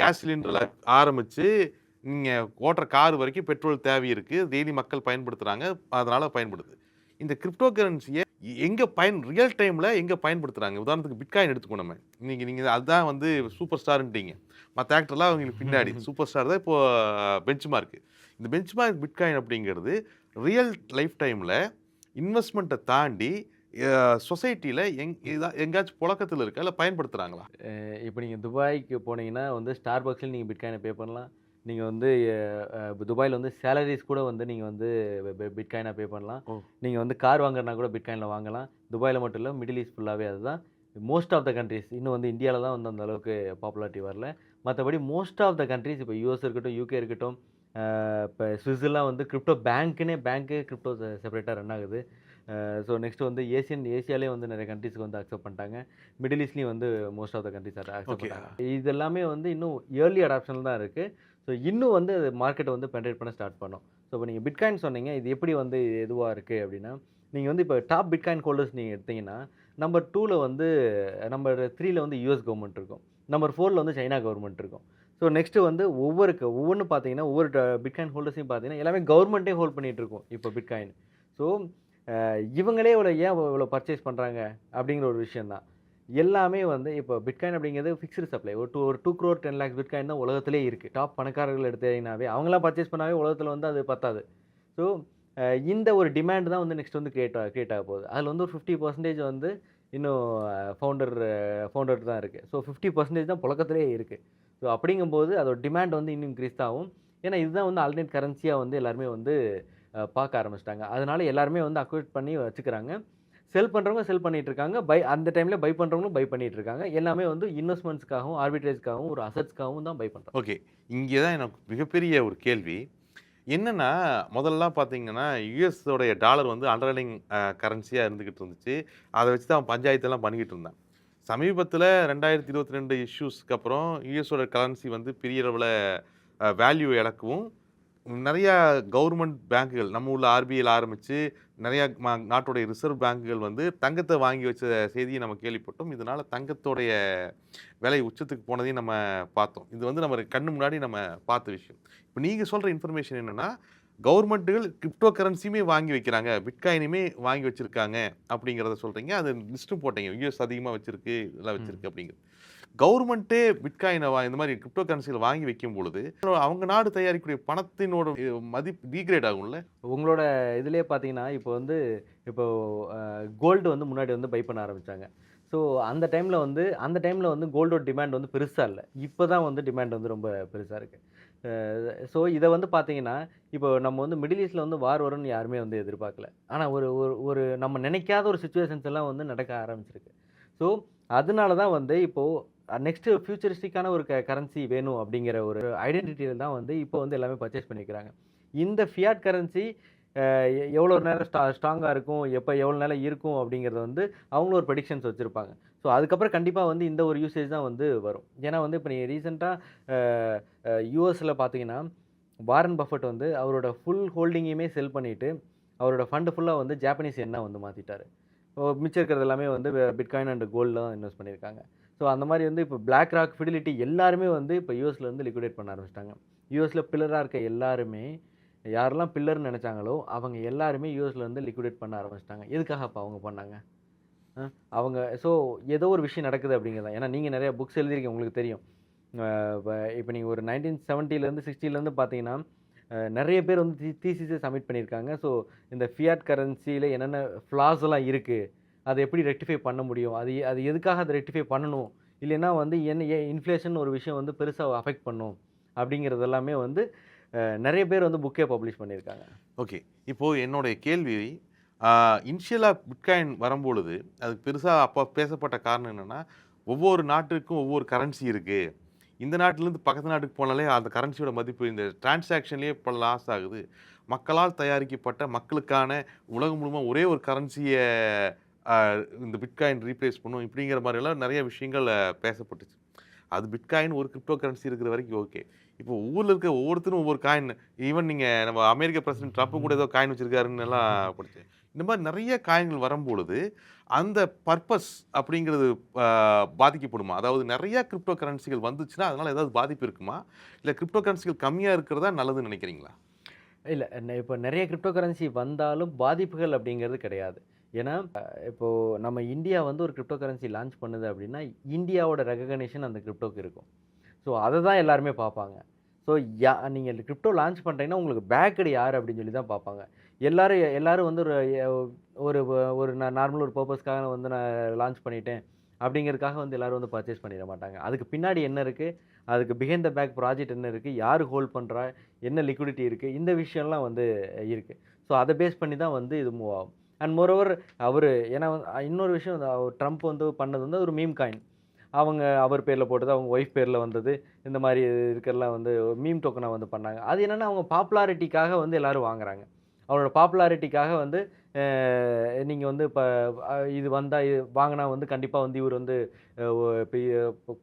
கேஸ் சிலிண்டர்ல ஆரம்பிச்சு, நீங்க ஓட்டுற கார் வரைக்கும் பெட்ரோல் தேவை இருக்கு. டெய்லி மக்கள் பயன்படுத்துறாங்க. அதனால பயன்படுது. இந்த கிரிப்டோ கரன்சிய எங்க ரியல் டைம்ல எங்க பயன்படுத்துறாங்க? உதாரணத்துக்கு பிட்காயின் எடுத்துக்குவோம் நம்ம. நீங்க நீங்க அதுதான் வந்து சூப்பர் ஸ்டார்ன்ட்டீங்க. மத்த ஆக்டர்லாம் அவங்களுக்கு பின்னாடி. சூப்பர் ஸ்டார் தான் இப்போ பெஞ்ச் மார்க். இந்த பெஞ்ச் மார்க் பிட்காயின் அப்படிங்கிறது ரியல் லைஃப் டைம்ல இன்வெஸ்ட்மென்ட்ட தாண்டி சொசைட்டில எங்கேயாச்சும் புழக்கத்துல இருக்கா? இல்ல பயன்படுத்துறாங்களா? இப்போ நீங்க துபாய்க்கு போனீங்கன்னா வந்து ஸ்டார்பக்ஸ்ல நீங்க பிட்காயின பே பண்ணலாம். நீங்க வந்து துபாய்ல வந்து சேலரீஸ் கூட வந்து நீங்க வந்து பிட்காயினா பே பண்ணலாம். ஓ! நீங்க வந்து கார் வாங்குறனா கூட பிட்காயின்ல வாங்கலாம். துபாய்ல மட்டும் இல்ல, மிடில் ஈஸ்ட் ஃபுல்லாவே அதுதான். மோஸ்ட் ஆஃப் த கண்ட்ரீஸ் இன்னும் வந்து இந்தியால தான் வந்து அந்த அளவுக்கு பாப்புலாரிட்டி வரல. மத்தபடி மோஸ்ட் ஆஃப் த கண்ட்ரீஸ் இப்போ யுஎஸ் இருக்கட்டும், யுகே இருக்கட்டும், இப்போ ஸ்விஸ்லாம் வந்து கிரிப்டோ பேங்க்கே கிரிப்டோ செப்பரேட்டா ரன் ஆகுது. ஸோ நெக்ஸ்ட் வந்து ஏசியாலயே வந்து நிறைய கண்ட்ரீஸ்க்கு வந்து அக்செப்ட் பண்ணிட்டாங்க. மிடில் ஈஸ்ட்லயும் வந்து most of the countries accept okay. பண்ணிட்டாங்க. இது எல்லாமே வந்து இன்னும் இயர்லி அடாப்ஷன்ல தான் இருக்கு. ஸோ இன்னும் வந்து மார்க்கெட்ட வந்து பெனட்ரேட் பண்ண ஸ்டார்ட் பண்ணும். ஸோ இப்போ நீங்க பிட்காயின் சொன்னீங்க. இது எப்படி வந்து எதுவா இருக்கு அப்படின்னா, நீங்க வந்து இப்போ டாப் பிட்காயின் ஹோல்டர்ஸ் நீங்க எடுத்தீங்கன்னா, நம்பர் 2ல வந்து நம்பர் 3ல வந்து யுஎஸ் கவர்ன்மெண்ட் இருக்கும். நம்பர் 4ல வந்து சைனா கவர்ன்மெண்ட் இருக்கும். ஸோ நெக்ஸ்ட் வந்து ஒவ்வொன்னும் பார்த்தீங்கன்னா, ஒவ்வொரு பிட்காயின் ஹோல்டர்ஸையும் பார்த்தீங்கன்னா, எல்லாமே கவர்ன்மெண்ட்டே ஹோல்ட் பண்ணிட்டு இருக்கும் இப்போ பிட்காயின். ஸோ இவங்களே இவ்வளோ பர்ச்சேஸ் பண்றாங்க அப்படிங்கிற ஒரு விஷயம் தான். எல்லாமே வந்து இப்போ பிட்காயின் அப்படிங்கிறது ஃபிக்ஸ்டு சப்ளை. ஒரு 2 crore 10 lakhs பிட்காயின் தான் உலகத்திலே இருக்கு. டாப் பணக்காரர்கள் எடுத்தீங்கன்னாவே, அவங்கலாம் பர்ச்சேஸ் பண்ணாவே உலகத்தில வந்து அது பத்தாது. ஸோ இந்த ஒரு டிமாண்ட் தான் வந்து நெக்ஸ்ட் வந்து கிரியேட் ஆக போகுது. அதில வந்து ஒரு 50% வந்து இன்னும் ஃபவுண்டர் தான் இருக்கு. ஸோ 50% தான் புழக்கத்திலே இருக்கு. ஸோ அப்படிங்கும்போது அதோட டிமாண்ட் வந்து இன்னும் இன்க்ரீஸ் தான் ஆகும். ஏன்னா இதுதான் வந்து ஆல்டர்னேட் கரன்சியா வந்து எல்லாருமே வந்து பார்க்க ஆரம்பிச்சுட்டாங்க. அதனால எல்லாருமே வந்து அக்வைட் பண்ணி வச்சுக்கிறாங்க. செல் பண்றவங்க செல் பண்ணிட்டு இருக்காங்க. அந்த டைம்ல பை பண்றவங்களும் பை பண்ணிட்டு இருக்காங்க. எல்லாமே வந்து இன்வெஸ்ட்மென்ட்ஸ்க்காகவும், ஆர்பிட்ரேஜ்க்காகவும், ஒரு அசெட்ஸ்க்காகவும் தான் பை பண்றாங்க. ஓகே. இங்கே தான் எனக்கு மிகப்பெரிய ஒரு கேள்வி. என்னன்னா, முதல்லலாம் பார்த்தீங்கன்னா, யுஎஸோடைய டாலர் வந்து அண்டர்லைங் கரன்சியா இருந்துகிட்டு இருந்துச்சு. அத வச்சு தான் அவன் பஞ்சாயத்தெல்லாம் பண்ணிக்கிட்டு இருந்தான். சமீபத்தில 2022 இஷ்யூஸ்க்கு அப்புறம் யுஎஸோட கரன்சி வந்து பெரிய அளவுல வேல்யூ இழக்கவும், நெறையா கவர்மெண்ட் பேங்குகள் நம்ம ஊர்ல ஆர்பிஐல ஆரம்பிச்சு, நெறையா நாட்டுடைய ரிசர்வ் பேங்குகள் வந்து தங்கத்த வாங்கி வச்ச செய்திய நம்ம கேள்விப்பட்டோம். இதனால தங்கத்தோடைய விலை உச்சத்துக்கு போனதையும் நம்ம பார்த்தோம். இது வந்து நம்ம கண்ணு முன்னாடி நம்ம பார்த்த விஷயம். இப்ப நீங்க சொல்ற இன்ஃபர்மேஷன் என்னன்னா, கவர்மெண்ட்டுகள் கிரிப்டோ கரன்சியுமே வாங்கி வைக்கிறாங்க. பிட்காயினுமே வாங்கி வச்சிருக்காங்க அப்படிங்கிறத சொல்றீங்க. அது லிஸ்ட்டும் போட்டீங்க. யுஎஸ் அதிகமா வச்சிருக்கு, இதெல்லாம் ம். வச்சிருக்கு அப்படிங்கிறது. கவர்மெண்ட்டே பிட்காயின இந்த மாரி கிரிப்டோ கரன்சில வாங்கி வைக்கும் பொழுது, அவங்க நாடு தயாரிக்கக்கூடிய பணத்தினோட மதிப்பு டீக்ரேட் ஆகும்ல? உங்களோட இதிலேயே பார்த்தீங்கன்னா, இப்போ கோல்டு வந்து முன்னாடி வந்து பை பண்ண ஆரம்பிச்சாங்க. ஸோ அந்த டைம்ல வந்து கோல்டோட டிமாண்ட் வந்து பெருசா இல்ல. இப்ப தான் வந்து டிமாண்ட் வந்து ரொம்ப பெருசா இருக்கு. ஸோ இத வந்து பார்த்தீங்கன்னா, இப்போ நம்ம வந்து மிடில் ஈஸ்ட்ல வந்து வார் வரும்னு யாருமே வந்து எதிர்பார்க்கல. ஆனா ஒரு ஒரு ஒரு நம்ம நினைக்காத ஒரு சிச்சுவேஷன்ஸ் எல்லாம் வந்து நடக்க ஆரம்பிச்சிருக்கு. ஸோ அதனால தான் வந்து இப்போ நெக்ஸ்ட் ஃபியூச்சரிஸ்டிக்கான ஒரு கரன்சி வேணும் அப்படிங்கிற ஒரு ஐடென்டிட்டில தான் வந்து இப்போ வந்து எல்லாமே பர்ச்சேஸ் பண்ணிக்கிறாங்க. இந்த ஃபியாட் கரன்சி எவ்வளோ நேரம் ஸ்ட்ராங்கா இருக்கும், எவ்வளோ நேரம் இருக்கும் அப்படிங்கிறத வந்து அவங்களும் ஒரு ப்ரெடிக்ஷன்ஸ் வச்சிருப்பாங்க. ஸோ அதுக்கப்புறம் கண்டிப்பா வந்து இந்த ஒரு யூசேஜ் தான் வந்து வரும். ஏன்னா வந்து இப்போ நீங்க ரீசென்ட்டா யுஎஸ்ல பார்த்தீங்கன்னா, வாரன் பஃபெட் வந்து அவரோட ஃபுல் ஹோல்டிங்கையுமே செல் பண்ணிட்டு, அவரோட ஃபண்ட் ஃபுல்லா வந்து ஜாப்பனீஸ் யென்னா வந்து மாத்திட்டாரு. மிச்சம் இருக்கிறது எல்லாமே வந்து பிட்காயின் அண்ட் கோல்ட்ல தான் இன்வெஸ்ட் பண்ணியிருக்காங்க. ஸோ அந்த மாரி வந்து இப்போ பிளாக் ராக், ஃபிடிலிட்டி எல்லாருமே வந்து இப்போ யுஎஸ்ல வந்து லிக்விடேட் பண்ண ஆரம்பிச்சுட்டாங்க. யுஎஸ்ல பில்லரா இருக்க எல்லாருமே, யாரெல்லாம் பில்லர்ன்னு நெனச்சாங்களோ, அவங்க எல்லாருமே யுஎஸ்ல வந்து லிக்விடேட் பண்ண ஆரம்பிச்சுட்டாங்க. எதுக்காக அப்ப அவங்க பண்ணாங்க? அ அவங்க ஸோ ஏதோ ஒரு விஷயம் நடக்குது அப்படிங்கிறது தான். ஏன்னா நீங்க நெறைய புக்ஸ் எழுதியிருக்கீங்க, உங்களுக்கு தெரியும். அ இப்ப இப்ப நீங்க ஒரு 1970லேருந்து 60லேருந்து பார்த்தீங்கன்னா, நெறைய பேர் வந்து தீசிஸே சப்மிட் பண்ணியிருக்காங்க. ஸோ இந்த ஃபியாட் கரன்சில என்னென்ன ஃப்ளாஸ் எல்லாம் இருக்கு? அத எப்படி ரெக்டிஃபை பண்ண முடியும்? அது அது எதுக்காக அத ரெக்டிஃபை பண்ணணும்? இல்லைன்னா வந்து இன்ஃப்ளேஷன் ஒரு விஷயம் வந்து பெருசா அஃபெக்ட் பண்ணும். அப்படிங்கிறது எல்லாமே வந்து நெறைய பேர் வந்து புக்கே பப்ளிஷ் பண்ணியிருக்காங்க. ஓகே. இப்போ என்னுடைய கேள்வி, இனிஷியலா பிட்காயின் வரும்பொழுது, அது பெருசா அப்ப பேசப்பட்ட காரணம் என்னன்னா, ஒவ்வொரு நாட்டிற்கும் ஒவ்வொரு கரன்சி இருக்கு. இந்த நாட்டிலேருந்து பக்கத்து நாட்டுக்கு போனாலே அந்த கரன்சியோட மதிப்பு இந்த டிரான்சாக்ஷன்லேயே பல லாஸ் ஆகுது. மக்களால் தயாரிக்கப்பட்ட மக்களுக்கான உலகம் முழுவதும் ஒரே ஒரு கரன்சிய அ இந்த பிட்காயின் ரீப்ளேஸ் பண்ணும். இப்படிங்கிற மாரிலாம் நெறைய விஷயங்கள் பேசப்பட்டுச்சு. அது பிட்காயின் ஒரு கிரிப்டோ கரன்சி இருக்கிற வரைக்கும் ஓகே. இப்போ ஊர்ல இருக்க ஒவ்வொருத்தரும் ஒவ்வொரு காயின் ஈவன் நீங்க நம்ம அமெரிக்க பிரசிடென்ட் ட்ரம்ப் கூட ஏதோ காயின் வச்சிருக்காருன்னு எல்லாம் படிச்சேன். இந்த மாரி நெறைய காயின்கள் வரும்பொழுது, அந்த பர்ப்பஸ் அப்படிங்கிறது அ பாதிக்கப்படுமா? அதாவது நெறைய கிரிப்டோ கரன்சிகள் வந்துச்சுன்னா, அதனால ஏதாவது பாதிப்பு இருக்குமா? இல்ல கிரிப்டோ கரன்சிகள் கம்மியா இருக்கிறதா நல்லதுன்னு நெனைக்கிறீங்களா? இல்ல. இப்போ நெறைய கிரிப்டோ கரன்சி வந்தாலும் பாதிப்புகள் அப்படிங்கிறது கிடையாது. ஏன்னா, இப்போ நம்ம இந்தியா வந்து ஒரு கிரிப்டோ கரன்சி லான்ச் பண்ணுது அப்படின்னா, இந்தியாவோட ரெகக்னிஷன் அந்த கிரிப்டோக்கு இருக்கும். ஸோ, அத தான் எல்லாருமே பார்ப்பாங்க. ஸோ, நீங்க கிரிப்டோ லான்ச் பண்றீங்கன்னா, உங்களுக்கு பேக்கடு யாரு அப்படின்னு சொல்லி தான் பார்ப்பாங்க. எல்லாரும் எல்லாரும் வந்து ஒரு ஒரு நார்மல் ஒரு பர்ப்பஸ்க்காக வந்து நான் லான்ச் பண்ணிட்டேன் அப்படிங்கிறதுக்காக வந்து எல்லாரும் வந்து பர்ச்சேஸ் பண்ணிற மாட்டாங்க. அதுக்கு பின்னாடி என்ன இருக்கு? அதுக்கு பிஹைண்ட் த பேக் ப்ராஜெக்ட் என்ன இருக்கு? யாரு ஹோல்ட் பண்றா? என்ன லிக்விடிட்டி இருக்கு? இந்த விஷயம்லாம் வந்து இருக்கு. ஸோ, அத பேஸ் பண்ணி தான் வந்து இது மூவ் ஆகும். அண்ட் மோரோவர் அவரு ஏன்னா இன்னொரு விஷயம் ட்ரம்ப் வந்து பண்ணது வந்து ஒரு மீம் காயின். அவர் பேர்ல போட்டது, அவங்க ஒய்ஃப் பேர்ல வந்தது. இந்த மாரி இருக்கிறதெல்லாம் வந்து மீம் டோக்கனா வந்து பண்ணாங்க. அது என்னன்னா அவங்க பாப்புலாரிட்டிக்காக வந்து எல்லாரும் வாங்குறாங்க. அவரோட பாப்புலாரிட்டிக்காக வந்து அ நீங்க வந்து இப்ப இது வந்தா வாங்குனா வந்து கண்டிப்பா வந்து இவரு வந்து அ ஒ பெரிய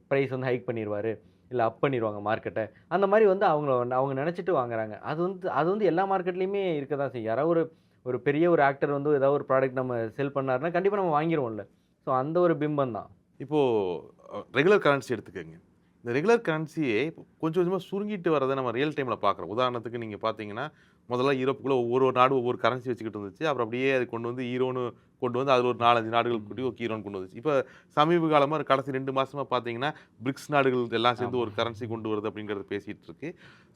பிரைஸ் வந்து ஹைக் பண்ணிருவாரு. இல்ல அப் பண்ணிருவாங்க மார்க்கெட்ட. அந்த மாரி வந்து அவங்க நெனச்சுட்டு வாங்குறாங்க. அது வந்து எல்லா மார்க்கெட்லயுமே இருக்க தான் செய்யும். யாராவது ஒரு ஒரு பெரிய ஒரு ஆக்டர் வந்து ஏதாவது ஒரு ப்ராடக்ட் நம்ம செல் பண்ணாருன்னா, கண்டிப்பா நம்ம வாங்கிருவோம்ல. ஸோ அந்த ஒரு பிம்பம் தான். இப்போ ரெகுலர் கரன்சி எடுத்துக்கங்க. இந்த ரெகுலர் கரன்சியே கொஞ்சம் கொஞ்சமா சுருங்கிட்டு வரத நம்ம ரியல் டைம்ல பார்க்குறோம். உதாரணத்துக்கு நீங்க பார்த்தீங்கன்னா, முதல்ல யூரோப்புக்குள்ள ஒவ்வொரு நாடு ஒவ்வொரு கரன்சி வச்சுக்கிட்டு இருந்துச்சு. அப்புறம் அப்படியே அது கொண்டு வந்து ஈரோன்னு கொண்டு வந்து அதுல ஒரு 4, 5 நாடுகள் கூட்டி ஒரு ஈரோன்னு கொண்டு வந்துச்சு. இப்ப சமீப காலமா கடைசி 2 மாசமா பார்த்தீங்கன்னா, பிரிக்ஸ் நாடுகள் எல்லாம் சேர்ந்து ஆமா. ஒரு கரன்சி கொண்டு வருது அப்படிங்கிறத பேசிட்டு இருக்கு.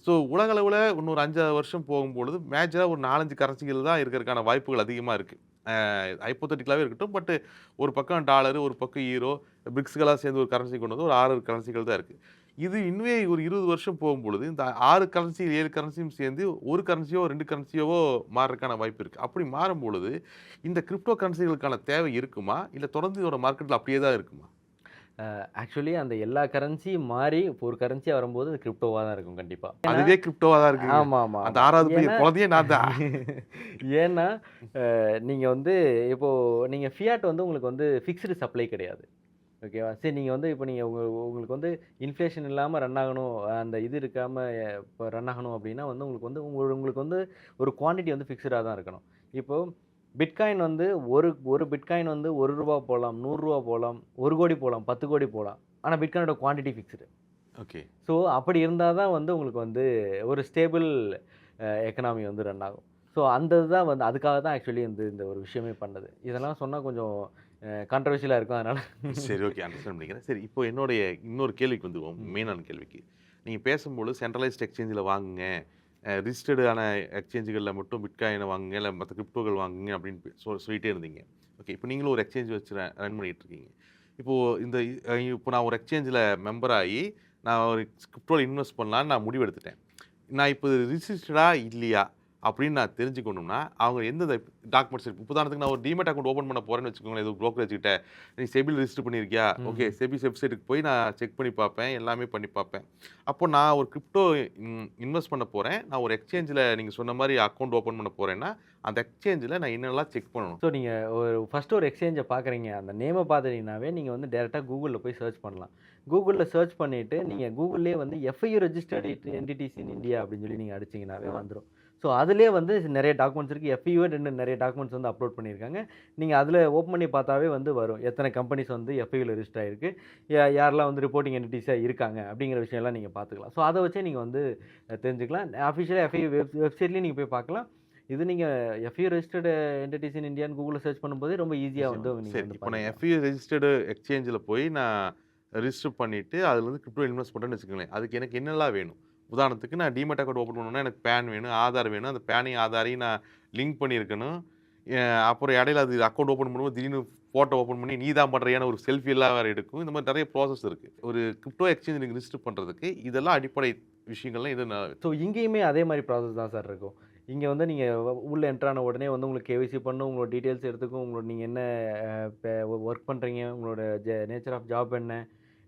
ஸோ உலக அளவுல இன்னொரு 5, 6 வருஷம் போகும்பொழுது மேஜரா ஒரு 4, 5 கரன்சிகள் தான் இருக்கறதுக்கான வாய்ப்புகள் அதிகமா இருக்கு. ஹைப்போதெட்டிக்கலாவே இருக்கட்டும். பட் ஒரு பக்கம் டாலரு, ஒரு பக்கம் ஈரோ, பிரிக்ஸ்களா சேர்ந்து ஒரு கரன்சி கொண்டு வந்து ஒரு 6 கரன்சிகள் தான் இருக்கு. இது இன்னுமே ஒரு 20 வருஷம் போகும்பொழுது, இந்த 6 கரன்சி, 7 கரன்சியும் சேர்ந்து 1 கரன்சியோ, 2 கரன்சியோவோ மாறுறதுக்கான வாய்ப்பு இருக்கு. அப்படி மாறும்பொழுது, இந்த கிரிப்டோ கரன்சிகளுக்கான தேவை இருக்குமா? இல்ல தொடர்ந்து இதோட மார்க்கெட்ல அப்படியே தான் இருக்குமா? ஆக்சுவலி அந்த எல்லா கரன்சியும் மாறி இப்போ ஒரு கரன்சியா வரும்போது அது கிரிப்டோவா தான் இருக்கும் கண்டிப்பா. ஏன்னா அதுவே கிரிப்டோவா தான் இருக்குங்க. ஆமாமாமா. அந்த 6வது ஏன்னா குழந்தையே நான் தான். ஏன்னா நீங்க வந்து இப்போ நீங்க ஃபியாட் வந்து உங்களுக்கு வந்து ஃபிக்ஸ்டு சப்ளை கிடையாது. ஓகேவா? சரி நீங்க வந்து இப்போ நீங்க உங்களுக்கு வந்து இன்ஃப்ளேஷன் இல்லாம ரன் ஆகணும். அந்த இது இருக்காம இப்போ ரன் ஆகணும் அப்டின்னா வந்து உங்களுக்கு வந்து ஒரு குவான்டிட்டி வந்து ஃபிக்ஸ்டா தான் இருக்கணும். இப்போ பிட்காயின் வந்து ஒரு பிட்காயின் வந்து ரூ. 1 போலாம், ரூ. 100 போலாம், 1,00,00,000 போலாம், 10,00,00,000 போலாம். ஆனா பிட்காயினோட குவான்டிட்டி ஃபிக்ஸ்டு. ஓகே. ஸோ அப்படி இருந்தா தான் வந்து உங்களுக்கு வந்து ஒரு ஸ்டேபிள் எக்கனாமி வந்து ரன் ஆகும். ஸோ அந்த இதுதான் வந்து அதுக்காக தான் ஆக்சுவலி வந்து இந்த ஒரு விஷயமே பண்ணது. இதெல்லாம் சொன்னா கொஞ்சம் கான்ட்ரோவர்ஷியலா இருக்கும். அதனால சரி, ஓகே. அண்டர்ஸ்டாண்ட் பண்ணிக்கிறேன். சரி, இப்போ என்னுடைய இன்னொரு கேள்விக்கு வந்துருவோம். ம். மெயினான கேள்விக்கு. நீங்க பேசும்பொழுது சென்ட்ரலைஸ்ட் எக்ஸ்சேஞ்சில வாங்குங்க. ரிஜிஸ்டர்டான எக்ஸ்சேஞ்சுகள்ல மட்டும் பிட்காயின வாங்குங்க, இல்ல மத்த கிரிப்டோகள் வாங்குங்க அப்படின்னு சொல்லிட்டே இருந்தீங்க. ஓகே. இப்போ நீங்களும் ஒரு எக்ஸ்சேஞ்ச் வச்சு ரன் பண்ணிட்டு இருக்கீங்க. இப்போ இந்த இப்போ நான் ஒரு எக்ஸ்சேஞ்சில மெம்பர் ஆயி, நான் ஒரு கிரிப்டோல இன்வெஸ்ட் பண்ணலான்னு நான் முடிவெடுத்துட்டேன். நான் இப்போ ரிஜிஸ்டர்டா இல்லையா? அப்படின்னு நான் தெரிஞ்சுக்கணும்னா, அவங்க எந்தெந்த டாக்குமெண்ட்ஸ் உதாரணத்துக்கு நான் ஒரு டீமேட் அக்கவுண்ட் ஓப்பன் பண்ண போறேன்னு வச்சுக்கோங்களேன், ஏதோ புரோக்கரேஜ் கிட்ட. நீ செபில ரிஜிஸ்டர் பண்ணியிருக்கியா? ஓகே. ம். செபி வெப்சைட்டுக்கு போய் நான் செக் பண்ணி பார்ப்பேன். எல்லாமே பண்ணி பார்ப்பேன். அப்போ நான் ஒரு கிரிப்டோ இன்வெஸ்ட் பண்ண போறேன். நான் ஒரு எக்ஸ்சேஞ்சில நீங்க சொன்ன மாரி அக்கவுண்ட் ஓப்பன் பண்ண போறேன்னா, அந்த எக்ஸ்சேஞ்சில நான் என்னெல்லாம் செக் பண்ணணும்? ஸோ நீங்க ஃபர்ஸ்ட்டு ஒரு எக்ஸ்சேஞ்ச பார்க்குறீங்க. அந்த நேம பார்த்துட்டீங்கனாவே, நீங்க வந்து டைரக்ட்டா Googleல போய் சர்ச் பண்ணலாம். Googleல சர்ச் பண்ணிட்டு, நீங்க Googleலயே வந்து எஃப்ஐயு ரெஜிஸ்டர்ட் என்டிட்டீஸ் இன் இந்தியா அப்படின்னு சொல்லி நீங்க அடிச்சீங்கனாவே வந்துரும். ஸோ அதிலயே வந்து நெறைய டாக்குமெண்ட்ஸ் இருக்கு. எஃப்ஐயுவே நெறைய டாக்குமெண்ட்ஸ் வந்து அப்லோட் பண்ணியிருக்காங்க. நீங்க அதில ஓப்பன் பண்ணி பார்த்தாவே வந்து வரும். எத்தன கம்பெனிஸ் வந்து எஃப்ஐயுல ரிஜிஸ்டர் ஆயிருக்கு. யாரெல்லாம் வந்து ரிப்போர்ட்டிங் என்டிட்டீஸா இருக்காங்க அப்படிங்கிற விஷயம்லாம் நீங்க பார்த்துக்கலாம். ஸோ அத வச்சே நீங்க வந்து தெரிஞ்சுக்கலாம். அஃபிஷியலா எஃப்ஐயு வெப்சைட்லயும் நீங்க போய் பார்க்கலாம். இது நீங்க எஃப்ஐ ரெஜிஸ்டர்டு என்டிட்டீஸ் இன் இந்தியான்னு கூகுள்ல சர்ச் பண்ணும்போதே ரொம்ப ஈஸியா ஈஸியா வந்து வந்துரும். நீங்க சரி, வந்து இப்போ நான் பண்ணிடலாம். எஃப்இ ரெஜிஸ்டர்டு எக்ஸ்சேஞ்சில போய் நான் ரிஜிஸ்டர் பண்ணிட்டு, அதுல வந்து கிரிப்டோ இன்வெஸ்ட் பண்றேன்னு வச்சுக்கோங்களேன். அதுக்கு எனக்கு என்னலாம் வேணும்? உதாரணத்துக்கு நான் டீமேட் அக்கவுண்ட் ஓப்பன் பண்ணணும்னா எனக்கு பேன் வேணும், ஆதார் வேணும். அந்த பேனையும் ஆதாரையும் நான் லிங்க் பண்ணியிருக்கணும். எ அப்புறம் இடையில அது அக்கவுண்ட் ஓப்பன் பண்ணும்போது திடீர்னு ஃபோட்டோ ஓப்பன் பண்ணி நீ தான் பண்றியான்னு ஒரு செல்ஃபி எல்லாம் வேற எடுக்கும். இந்த மாரி நெறைய ப்ராசஸ் இருக்கு. ஒரு கிரிப்டோ எக்ஸ்சேஞ்ச் நீங்க ரிஜிஸ்டர் பண்றதுக்கு இதெல்லாம் அடிப்படை விஷயங்கள்லாம் இது நான் ஸோ இங்கேயுமே அதே மாரி ப்ராசஸ் தான் சார் இருக்கும். இங்க வந்து நீங்க உள்ள என்டர் ஆன உடனே வந்து உங்களுக்கு கேஒய்சி பண்ணும். உங்களோட டீட்டெயில்ஸ் எடுத்துக்கும். நீங்க என்ன இப்ப ஒர்க் பண்றீங்க? உங்களோட நேச்சர் ஆஃப் ஜாப் என்ன?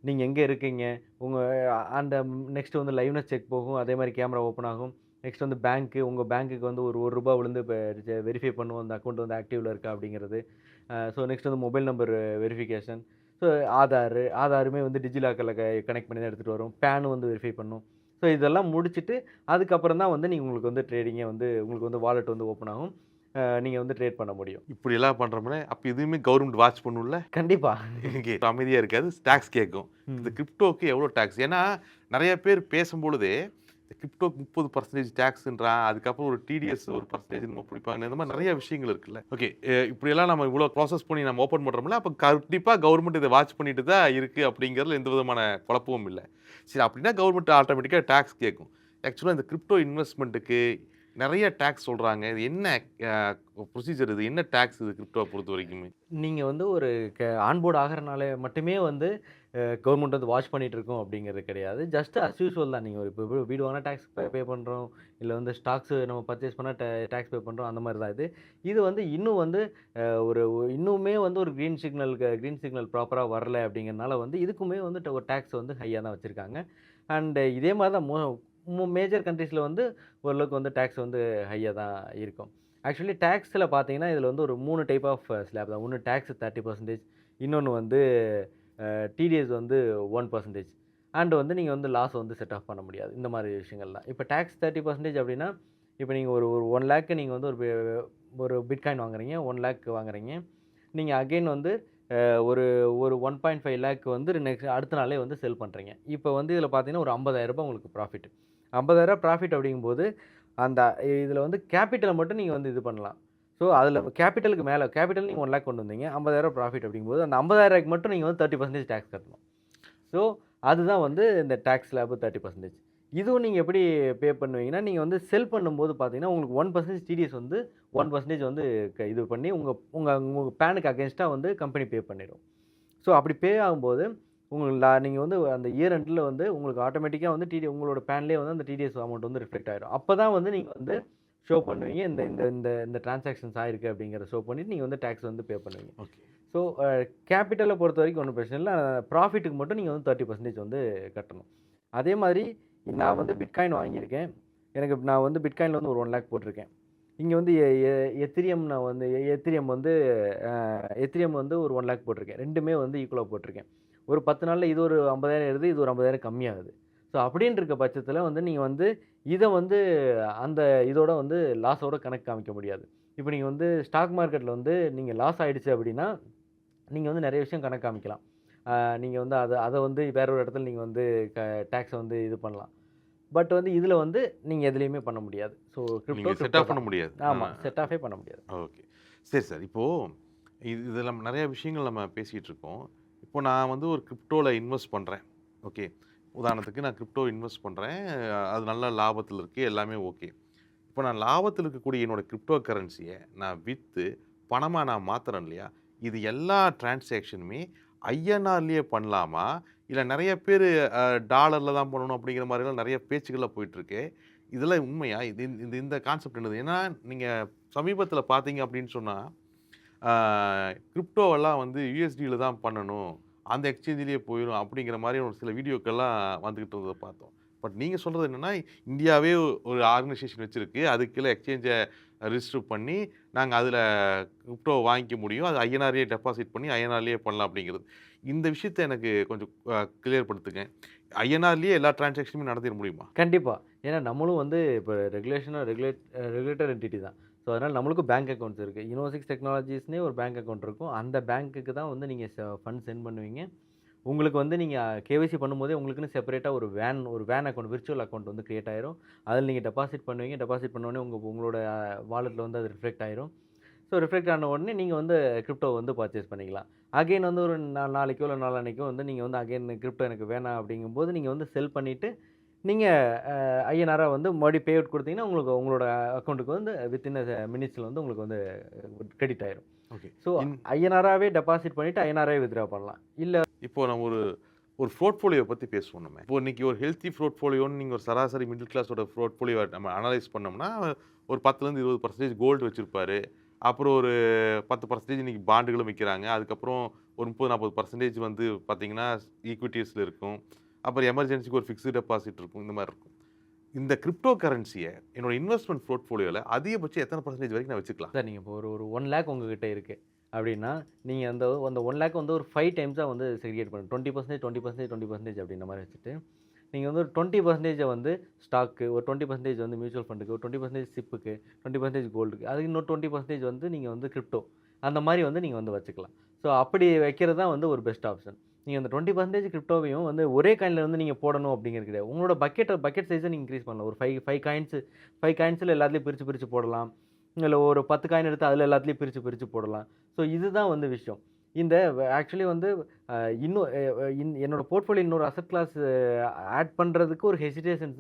நீங்க எங்க இருக்கீங்க? உங்க அந்த நெக்ஸ்ட் வந்து லைவ்னஸ் செக் போகும். அதே மாரி கேமரா ஓப்பன் ஆகும். நெக்ஸ்ட் வந்து உங்க பேங்க்குக்கு வந்து ஒரு ரூ. 1 விழுந்து வெரிஃபை பண்ணுவோம். அந்த அக்கவுண்ட் வந்து ஆக்டிவ்ல இருக்கா அப்படிங்கிறது. ஸோ நெக்ஸ்ட் வந்து mobile number verification. So so ஆதாருமே வந்து டிஜிலாக்கரில் கனெக்ட் பண்ணி தான் எடுத்துகிட்டு வரும். பேனும் வந்து வெரிஃபை பண்ணும். ஸோ இதெல்லாம் முடிச்சுட்டு அதுக்கப்புறம் தான் வந்து உங்களுக்கு வந்து ட்ரேடிங்கே வந்து உங்களுக்கு வந்து வாலெட் வந்து ஓப்பன் ஆகும். நீங்க வந்து ட்ரேட் பண்ண முடியும். இப்படியெல்லாம் பண்றோம்ல, அப்ப இதுவுமே கவர்மெண்ட் வாட்ச் பண்ணும்ல? கண்டிப்பா. இங்கே அமைதியா இருக்காது. டாக்ஸ் கேட்கும். இந்த கிரிப்டோக்கு எவ்வளோ டாக்ஸ்? ஏன்னா, நெறைய பேர் பேசும்பொழுதே, இந்த கிரிப்டோக்கு 30% டாக்ஸ்ன்றான். அதுக்கப்புறம் ஒரு டிடிஎஸ் ஒரு பெர்சன்டேஜ் என்னமோ பிடிப்பாங்க. இந்த மாரி நெறைய விஷயங்கள் இருக்குல்ல. ஓகே. இப்படியெல்லாம் நம்ம இவ்வளோ ப்ராசஸ் பண்ணி நம்ம ஓப்பன் பண்றோம்ல, அப்ப கண்டிப்பா கவர்மெண்ட் இத வாட்ச் பண்ணிட்டு தான் இருக்கு அப்படிங்கிறதுல எந்த விதமான குழப்பமும் இல்ல. சரி அப்படின்னா கவர்மெண்ட் ஆட்டோமேட்டிக்கா டாக்ஸ் கேட்கும். ஆக்சுவலா இந்த கிரிப்டோ இன்வெஸ்ட்மென்ட்க்கு நெறைய டாக்ஸ் சொல்றாங்க. இது என்ன ப்ரொசீஜர் இது? என்ன டாக்ஸ் இது கிரிப்டோவ பொறுத்தவரைக்குமே? நீங்க வந்து ஒரு ஆன்போர்ட் ஆகுறனால மட்டுமே வந்து கவர்மெண்ட் வந்து வாட்ச் பண்ணிட்டு இருக்கோம் அப்படிங்கிறது கிடையாது. ஜஸ்ட் அஸ் யூசுவல் தான். நீங்க இப்போ வீடு வாங்குனா டாக்ஸ் பே பண்றோம். இல்ல வந்து ஸ்டாக்ஸ் நம்ம பர்ச்சேஸ் பண்ணா டாக்ஸ் பே பண்றோம். அந்த மாரி தான் இது. இது வந்து இன்னும் வந்து இன்னுமே வந்து ஒரு கிரீன் சிக்னல் ப்ராப்பரா வரல அப்படிங்கிறனால வந்து இதுக்குமே வந்து ஒரு டாக்ஸ் வந்து ஹையா தான் வச்சிருக்காங்க. அண்ட் இதே மாரி தான் மேஜர் கண்ட்ரீஸ்ல வந்து ஓரளவுக்கு வந்து டாக்ஸ் வந்து ஹையா தான் இருக்கும். ஆக்சுவலி டாக்ஸ்ல பார்த்தீங்கன்னா, இதுல வந்து ஒரு 3 டைப் ஆஃப் ஸ்லாப் தான். ஒண்ணு டாக்ஸ் 30%, இன்னொன்னு வந்து டிடிஎஸ் வந்து 1% அண்ட் வந்து நீங்க வந்து லாஸ் வந்து செட் ஆஃப் பண்ண முடியாது. இந்த மாரி விஷயங்கள் தான். இப்ப டாக்ஸ் 30% அப்படின்னா, இப்ப நீங்க ஒரு ஒரு 1,00,000 நீங்க வந்து ஒரு பிட்காயின் வாங்குறீங்க. 1,00,000 வாங்குறீங்க. நீங்க அகைன் வந்து ஒரு ஒரு 1.5 லேக் வந்து அடுத்த நாளே வந்து செல் பண்றீங்க. இப்ப வந்து இதுல பார்த்தீங்கன்னா, ஒரு ரூ. 50,000 உங்களுக்கு ப்ராஃபிட். ரூ. 50,000 ப்ராஃபிட் அப்படிங்கும்போது, அந்த இதுல வந்து கேப்பிட்டல மட்டும் நீங்க வந்து இது பண்ணலாம். ஸோ, அதுல கேப்பிட்டலுக்கு மேல கேப்பிட்டல் நீங்க 1,00,000 கொண்டு வந்தீங்க. ரூ. 50,000 ப்ராஃபிட் அப்படிங்கும்போது, அந்த ரூ. 50,000க்கு மட்டும் நீங்க வந்து 30% டாக்ஸ் கட்டணும். ஸோ, அதுதான் வந்து இந்த டாக்ஸ் ஸ்லாப் 30%. இதுவும் நீங்க எப்படி பே பண்ணுவீங்கன்னா, நீங்க வந்து செல் பண்ணும்போது பார்த்தீங்கன்னா, உங்களுக்கு 1% டிடிஎஸ் வந்து 1% வந்து இது பண்ணி உங்க உங்க உங்க பேனுக்கு அகைன்ஸ்ட்டா வந்து கம்பெனி பே பண்ணிரும். ஸோ, அப்படி பே ஆகும்போது, உங்களுக்கு நீங்க வந்து அந்த இயர் எண்ட்ல வந்து உங்களுக்கு ஆட்டோமேட்டிக்கா வந்து உங்களோட பேன்லயே வந்து அந்த டிடிஎஸ் அமௌண்ட் வந்து ரிஃப்ளெக்ட் ஆயிரும். அப்பதான் வந்து நீங்க வந்து ஷோ பண்ணுவீங்க. இந்த இந்த இந்த இந்த டிரான்சாக்ஷன்ஸ் ஆயிருக்கு அப்படிங்கிறத ஷோ பண்ணிட்டு நீங்க வந்து டாக்ஸ் வந்து பே பண்ணுவீங்க. ஓகே. ஸோ, கேப்பிட்டல பொறுத்தவரைக்கும் ஒண்ணும் பிரச்சனை இல்ல. ப்ராஃபிட்டுக்கு மட்டும் நீங்க வந்து 30% வந்து கட்டணும். அதே மாதிரி நான் வந்து பிட்காயின் வாங்கியிருக்கேன். நான் வந்து பிட்காயின்ல வந்து ஒரு 1,00,000 போட்டிருக்கேன். இங்க வந்து எ எ எத்திரியம் நான் வந்து எத்திரியம் வந்து அ எத்திரியம் வந்து ஒரு 1,00,000 போட்டிருக்கேன். 2மே வந்து ஈக்குவலா போட்டிருக்கேன். ஒரு 10 நாள்ல இது ஒரு 50,000 ஏறுது. இது ஒரு 50,000 கம்மியாகுது. ஸோ, அப்படின்னு இருக்க பட்சத்தில வந்து நீங்க வந்து இத வந்து அந்த இதோட வந்து லாஸோட கணக்கு காமிக்க முடியாது. இப்ப நீங்க வந்து ஸ்டாக் மார்க்கெட்ல வந்து நீங்க லாஸ் ஆயிடுச்சு அப்படின்னா, நீங்க வந்து நெறைய விஷயம் கணக்கு காமிக்கலாம். நீங்க வந்து அத அத வந்து வேற ஒரு இடத்துல நீங்க வந்து க டாக்ஸ வந்து இது பண்ணலாம். பட் வந்து இதுல வந்து நீங்க எதுலயுமே பண்ண முடியாது. ஸோ, நீங்க செட் கிரிப்டோ ஆஃப் பண்ண தான். முடியாது. ஆமா. செட் ஆஃபே பண்ண முடியாது. ஓகே. சரி சார். இப்போ இதுல நெறைய விஷயங்கள் நம்ம பேசிட்டு இருக்கோம். இப்போ நான் வந்து ஒரு கிரிப்டோல இன்வெஸ்ட் பண்றேன். ஓகே. உதாரணத்துக்கு நான் கிரிப்டோ இன்வெஸ்ட் பண்றேன். அது நல்ல லாபத்துல இருக்கு. எல்லாமே ஓகே. இப்போ நான் லாபத்துல இருக்கக்கூடிய என்னோட கிரிப்டோ கரன்சிய நான் வித்து பணமா நான் மாத்துறேன் இல்லையா? இது எல்லா டிரான்சாக்ஷனுமே ஐஎன்ஆர்லயே பண்ணலாமா? இல்ல நெறைய பேரு டாலர்ல தான் பண்ணணும் அப்படிங்கிற மாரிலாம் நெறைய பேச்சுக்கள்லாம் போயிட்டு இருக்கு. இதெல்லாம் உண்மையா? இது இந்த இந்த கான்செப்ட் என்னது? ஏன்னா நீங்க சமீபத்தில பார்த்தீங்க அப்படின்னு சொன்னா, ஆ கிரிப்டோவெல்லாம் வந்து யுஎஸ்டில தான் பண்ணணும். அந்த எக்ஸ்சேஞ்சிலேயே போயிரும் அப்படிங்கிற மாரி ஒரு சில வீடியோக்கெல்லாம் வந்துகிட்டு இருந்தத பார்த்தோம். பட் நீங்க சொல்றது என்னன்னா, இந்தியாவே ஒரு ஆர்கனைசேஷன் வச்சிருக்கு. அதுக்கு கீழ எக்ஸ்சேஞ்ச ரிஜிஸ்டர் பண்ணி, நாங்க அதில கிரிப்டோ வாங்கிக்க முடியும். அது ஐஎன்ஆர்லயே டெபாசிட் பண்ணி ஐஎன்ஆர்லயே பண்ணலாம் அப்படிங்கிறது. இந்த விஷயத்த எனக்கு கொஞ்சம் கிளியர் படுத்துங்க. ஐஎன்ஆர்லயே எல்லா டிரான்சாக்ஷனுமே நடத்திற முடியுமா? கண்டிப்பா. ஏன்னா நம்மளும் வந்து இப்ப ரெகுலேட்டட் என்டிட்டி தான். ஸோ, அதனால நம்மளுக்கும் பேங்க் அக்கவுண்ட்ஸ் இருக்கு. இன்னோசிக்ஸ் டெக்னாலஜிஸ்ன்னே ஒரு பேங்க் அக்கவுண்ட் இருக்கும். அந்த பேங்க்குக்கு தான் வந்து நீங்க ஃபண்ட் சென்ட் பண்ணுவீங்க. உங்களுக்கு வந்து நீங்க கேஒய்சி பண்ணும்போதே உங்களுக்குன்னு செப்பரேட்டா ஒரு வேன் அக்கவுண்ட், விர்ச்சுவல் அக்கவுண்ட் வந்து கிரியேட் ஆயிரும். அதில நீங்க டெபாசிட் பண்ணுவீங்க. டெபாசிட் பண்ண உடனே உங்களோட வாலெட்ல வந்து அது ரிஃப்ளெக்ட் ஆயிரும். ஸோ, ரிஃப்ளெக்ட் ஆன உடனே நீங்க வந்து கிரிப்டோ வந்து பர்ச்சேஸ் பண்ணிக்கலாம். அகைன் வந்து ஒரு நாளைக்கோ இல்ல நாளான்னைக்கோ வந்து நீங்க வந்து அகைன் கிரிப்டோ எனக்கு வேணாம் அப்படிங்கும்போது, நீங்க வந்து செல் பண்ணிட்டு, நீங்க ஐஎன்ஆரா வந்து மறுபடியும் பே அவுட் குடுத்தீங்கன்னா, உங்களுக்கு உங்களோட அக்கவுண்ட்க்கு வந்து வித்தின் மினிட்ஸ்ல வந்து உங்களுக்கு வந்து கிரெடிட் ஆயிரும். ஓகே. ஸோ, ஐஎன்ஆராவே டெபாசிட் பண்ணிட்டு ஐஎன்ஆராவே வித்ட்ரா பண்ணலாம். இல்ல இப்போ நம்ம ஒரு ஒரு போர்ட்ஃபோலியோ பத்தி பேசுவோம் நம்ம. இப்போ இன்னைக்கு ஒரு ஹெல்த்தி போர்ட்ஃபோலியோன்னு நீங்க ஒரு சராசரி மிடில் கிளாஸோட போர்ட்ஃபோலியோ நம்ம அனலைஸ் பண்ணோம்னா, ஒரு 10லேருந்து 20% கோல்டு வச்சிருப்பாரு. அப்புறம் ஒரு 10% இன்னைக்கு பாண்டுகளும் விக்கிறாங்க. அதுக்கப்புறம் ஒரு 30, 40% வந்து பார்த்தீங்கன்னா, ஈக்விட்டீஸ்ல இருக்கும். அப்புறம் எமர்ஜென்சிக்கு ஒரு ஃபிக்ஸ்டு டெபாசிட் இருக்கும். இந்த மாரி இருக்கும். இந்த கிரிப்டோ கரன்சிய என்னோட இன்வெஸ்ட்மென்ட் போர்ட்ஃபோலியோல அதிகபட்சம் எத்தன பெர்சன்டேஜ் வரைக்கும் நான் வச்சுக்கலாம்? சார் நீங்க இப்போ ஒரு ஒரு 1,00,000 உங்ககிட்ட இருக்கு. அப்படின்னா, நீங்க அந்த அந்த 1 லேக் வந்து ஒரு 5 டைம்ஸா வந்து செக்ரிகேட் பண்ணணும். 20% 20% 20% அப்படின்ற மாரி வச்சுட்டு, நீங்க வந்து ஒரு 20% வந்து ஸ்டாக்கு, ஒரு 20% வந்து மியூச்சுவல் ஃபண்டுக்கு, ஒரு 20% சிப்புக்கு, 20% கோல்டுக்கு, அதுக்கு இன்னொரு 20% வந்து நீங்க வந்து கிரிப்டோ. அந்த மாரி வந்து நீங்க வந்து வச்சுக்கலாம். ஸோ அப்படி வைக்கிறது தான் வந்து ஒரு பெஸ்ட் ஆப்ஷன். நீங்க அந்த 20% கிரிப்டோவையும் வந்து ஒரே காயின்ல வந்து நீங்க போடணும் அப்படிங்கிறது கிடையாது. உங்களோட பக்கெட் சைஸ நீங்க இன்கிரீஸ் பண்ணலாம். ஒரு 5 காயின்ஸ் 5 காயின்ஸ்ல எல்லாத்துலயும் பிரிச்சு பிரிச்சு போடலாம். இல்ல ஒரு 10 காயின் எடுத்து அதுல எல்லாத்துலயும் பிரிச்சு பிரிச்சு போடலாம். ஸோ இதுதான் வந்து விஷயம். இந்த ஆக்சுவலி வந்து அ இன்னும் என்னோட போர்ட்ஃபோலியோ இன்னொரு அசெட் கிளாஸ் ஆட் பண்றதுக்கு ஒரு ஹெசிடேஷன்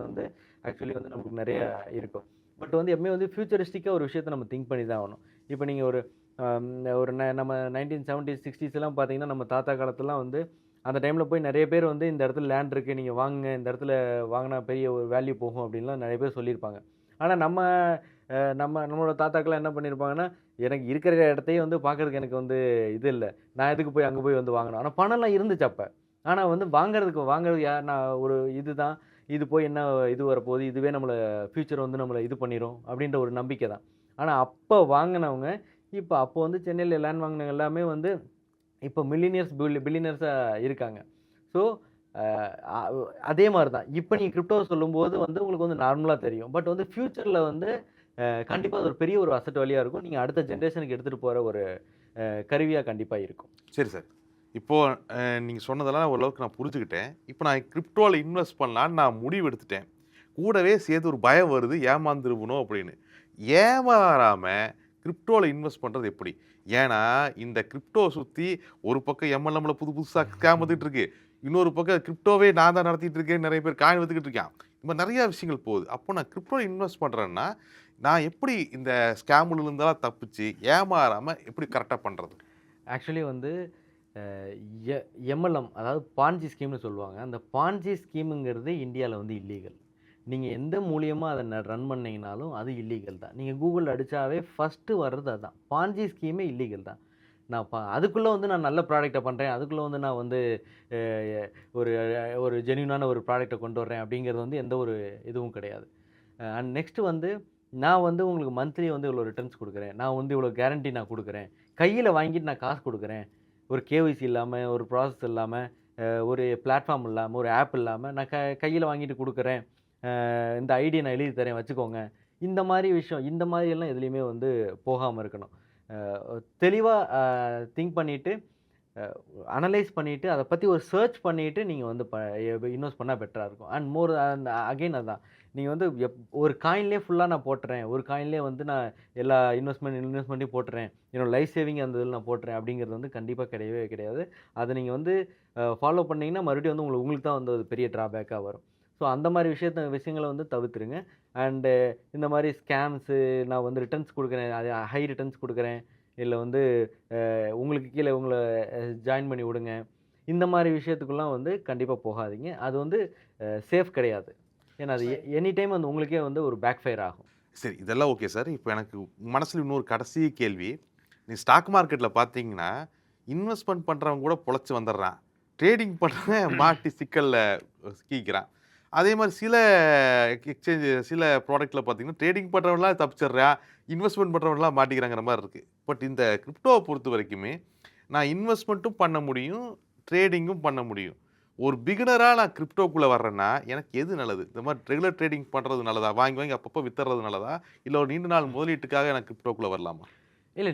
வந்து ஆக்சுவலி வந்து நமக்கு நெறைய இருக்கும். பட் வந்து எப்பவுமே வந்து ஃபியூச்சரிஸ்டிக்கா ஒரு விஷயத்த நம்ம திங்க் பண்ணி தான் ஆகணும். இப்ப நீங்க ஒரு அம் ஒரு நம்ம 1970ஸ், 60ஸ்லாம் பார்த்தீங்கன்னா, நம்ம தாத்தா காலத்துலலாம் வந்து அந்த டைம்ல போய் நெறைய பேர் வந்து இந்த இடத்துல லேண்ட் இருக்கு. நீங்க வாங்குங்க. இந்த இடத்துல வாங்குனா பெரிய ஒரு வேல்யூ போகும் அப்டின்லாம் நெறைய பேர் சொல்லியிருப்பாங்க. ஆனா நம்மளோட தாத்தாக்கள்லாம் என்ன பண்ணியிருப்பாங்கன்னா, எனக்கு இருக்கிற இடத்தையே வந்து பார்க்கறதுக்கு எனக்கு வந்து இது இல்ல. நான் எதுக்கு போய் அங்க போய் வந்து வாங்கணும். ஆனா பணம்லாம் இருந்துச்சு அப்ப. ஆனா வந்து வாங்குறது யார் நான் ஒரு இதுதான். இது போய் என்ன இது வரப்போகுது. இதுவே நம்மள ஃபியூச்சர் வந்து நம்மள இது பண்ணிரும். அப்டின்ற ஒரு நம்பிக்கை தான். ஆனா அப்ப வாங்குனவங்க, அப்போ வந்து சென்னையில லேண்ட் வாங்குனவங்க எல்லாமே வந்து இப்போ மில்லியனியர்ஸ், பில்லியனியர்ஸா இருக்காங்க. ஸோ அ அ அதே மாரி தான். இப்ப நீங்க கிரிப்டோ சொல்லும்போது வந்து உங்களுக்கு வந்து நார்மலா தெரியும். பட் வந்து ஃபியூச்சர்ல வந்து கண்டிப்பா அது ஒரு பெரிய ஒரு அசெட் வேல்யூவா இருக்கும். நீங்க அடுத்த ஜெனரேஷனுக்கு எடுத்துட்டு போற ஒரு கருவியா கண்டிப்பா இருக்கும். சரி சார். இப்போ நீங்க சொன்னதெல்லாம் ஓரளவுக்கு நான் புரிஞ்சுக்கிட்டேன். இப்போ நான் கிரிப்டோல இன்வெஸ்ட் பண்ணலான்னு நான் முடிவு எடுத்துட்டேன். கூடவே சேர்த்து ஒரு பயம் வருது ஏமாந்துருவனோ அப்படின்னு. ஏமாறாம கிரிப்டோல இன்வெஸ்ட் பண்றது எப்படி? ஏன்னா, இந்த கிரிப்டோ சுத்தி ஒரு பக்கம் எம்எல்எம்ல புது புதுசா ஸ்கேம் வந்துட்டு இருக்கு. இன்னொரு பக்கம் கிரிப்டோவே நான் தான் நடத்திட்டு இருக்கேன். நெறைய பேர் காயின் வித்துக்கிட்டு இருக்கான். இந்த மாரி நெறைய விஷயங்கள் போகுது. அப்போ நான் கிரிப்டோல இன்வெஸ்ட் பண்றேன்னா, நான் எப்படி இந்த ஸ்கேம்ல இருந்தெல்லாம் தப்பிச்சு ஏமாறாம எப்படி கரெக்ட்டா பண்றது? ஆக்சுவலி வந்து அ எ எம்எல்எம் அதாவது பான்ஜி ஸ்கீம்னு சொல்லுவாங்க. அந்த பான்ஜி ஸ்கீம்ங்கிறது இந்தியால வந்து இல்லீகல். நீங்க எந்த மூலியமா அத ரன் பண்ணீங்கனாலும் அது இல்லீகல் தான். நீங்க கூகுள்ல அடிச்சாவே ஃபர்ஸ்ட்டு வர்றது அதான். பான்ஜி ஸ்கீமே இல்லீகல் தான். அதுக்குள்ள வந்து நான் நல்ல ப்ராடக்ட்ட பண்றேன். அதுக்குள்ள வந்து நான் வந்து அ ஒரு ஒரு ஜென்யூனான ஒரு ப்ராடக்ட்ட கொண்டு வரேன் அப்படிங்கிறது வந்து எந்த ஒரு இதுவும் கிடையாது. அண்ட் நெக்ஸ்ட் வந்து நான் வந்து உங்களுக்கு மந்த்லி வந்து இவ்வளோ ரிட்டர்ன்ஸ் குடுக்குறேன். நான் வந்து இவ்வளோ கேரண்டி நான் குடுக்குறேன். கையில வாங்கிட்டு நான் காசு குடுக்குறேன். ஒரு கேஒய்சி இல்லாம, ஒரு ப்ராசஸ் இல்லாம, ஒரு பிளாட்ஃபார்ம் இல்லாம, ஒரு ஆப் இல்லாம நான் கையில வாங்கிட்டு குடுக்குறேன். இந்த ஐடிய நான் எழுதி தரேன் வச்சுக்கோங்க. இந்த மாரி விஷயம், இந்த மாரி எல்லாம் எதுலயுமே வந்து போகாம இருக்கணும். அ தெளிவா திங்க் பண்ணிட்டு, அ அனலைஸ் பண்ணிட்டு, அத பத்தி ஒரு சர்ச் பண்ணிட்டு நீங்க வந்து இன்வெஸ்ட் பண்ணா பெட்டரா இருக்கும். அண்ட் மோர் அண்ட் அகைன் அதான். நீங்க வந்து ஒரு காயின்லயே ஃபுல்லா நான் போட்டுறேன். ஒரு காயின்லயே வந்து நான் எல்லா இன்வெஸ்ட்மென்ட்டையும் போட்டுறேன். என்னோட லைஃப் சேவிங் அந்த இதுல நான் போட்டுறேன் அப்படிங்கிறது வந்து கண்டிப்பா கிடையவே கிடையாது. அத நீங்க வந்து ஃபாலோ பண்ணீங்கன்னா, மறுபடியும் வந்து உங்களுக்கு தான் வந்து அது பெரிய டிராபேக்கா வரும். ஸோ அந்த மாரி விஷயங்கள வந்து தவிர்த்துருங்க. அண்டு இந்த மாரி ஸ்கேம்ஸு நான் வந்து ரிட்டர்ன்ஸ் குடுக்குறேன். அது ஹை ரிட்டர்ன்ஸ் குடுக்குறேன். இல்ல வந்து உங்களுக்கு கீழ உங்கள ஜாயின் பண்ணி விடுங்க. இந்த மாரி விஷயத்துக்குலாம் வந்து கண்டிப்பா போகாதீங்க. அது வந்து சேஃப் கிடையாது. ஏன்னா அது எனி டைம் வந்து உங்களுக்கே வந்து ஒரு பேக் ஃபயர் ஆகும். சரி, இதெல்லாம் ஓகே சார். இப்ப எனக்கு மனசுல இன்னொரு கடைசி கேள்வி. நீ ஸ்டாக் மார்க்கெட்ல பார்த்தீங்கன்னா, இன்வெஸ்ட்மென்ட் பண்றவன் கூட பொழச்சு வந்துடுறான். ட்ரேடிங் பண்றவன் மாட்டி சிக்கல்ல சிக்கிக்கிறான். அதே மாரி சில சில ப்ராடக்ட்ல பார்த்தீங்கன்னா, ட்ரேடிங் பண்றவன்லாம் தப்பிச்சிடுறான். இன்வெஸ்ட்மென்ட் பண்றவன்லாம் மாட்டிக்கிறாங்கிற மாரி இருக்கு. பட் இந்த கிரிப்டோவ பொறுத்தவரைக்குமே, நான் இன்வெஸ்ட்மென்ட்டும் பண்ண முடியும், ட்ரேடிங்கும் பண்ண முடியும். ஒரு பிகினரா நான் கிரிப்டோக்குள்ள வர்றேன்னா, எனக்கு எது நல்லது? இந்த மாரி ரெகுலர் ட்ரேடிங் பண்றது நல்லதா? வாங்கி வாங்கி அப்பப்போ வித்துறது நல்லதா? இல்ல ஒரு நீண்ட நாள் முதலீட்டுக்காக நான் கிரிப்டோக்குள்ள வரலாமா? இல்ல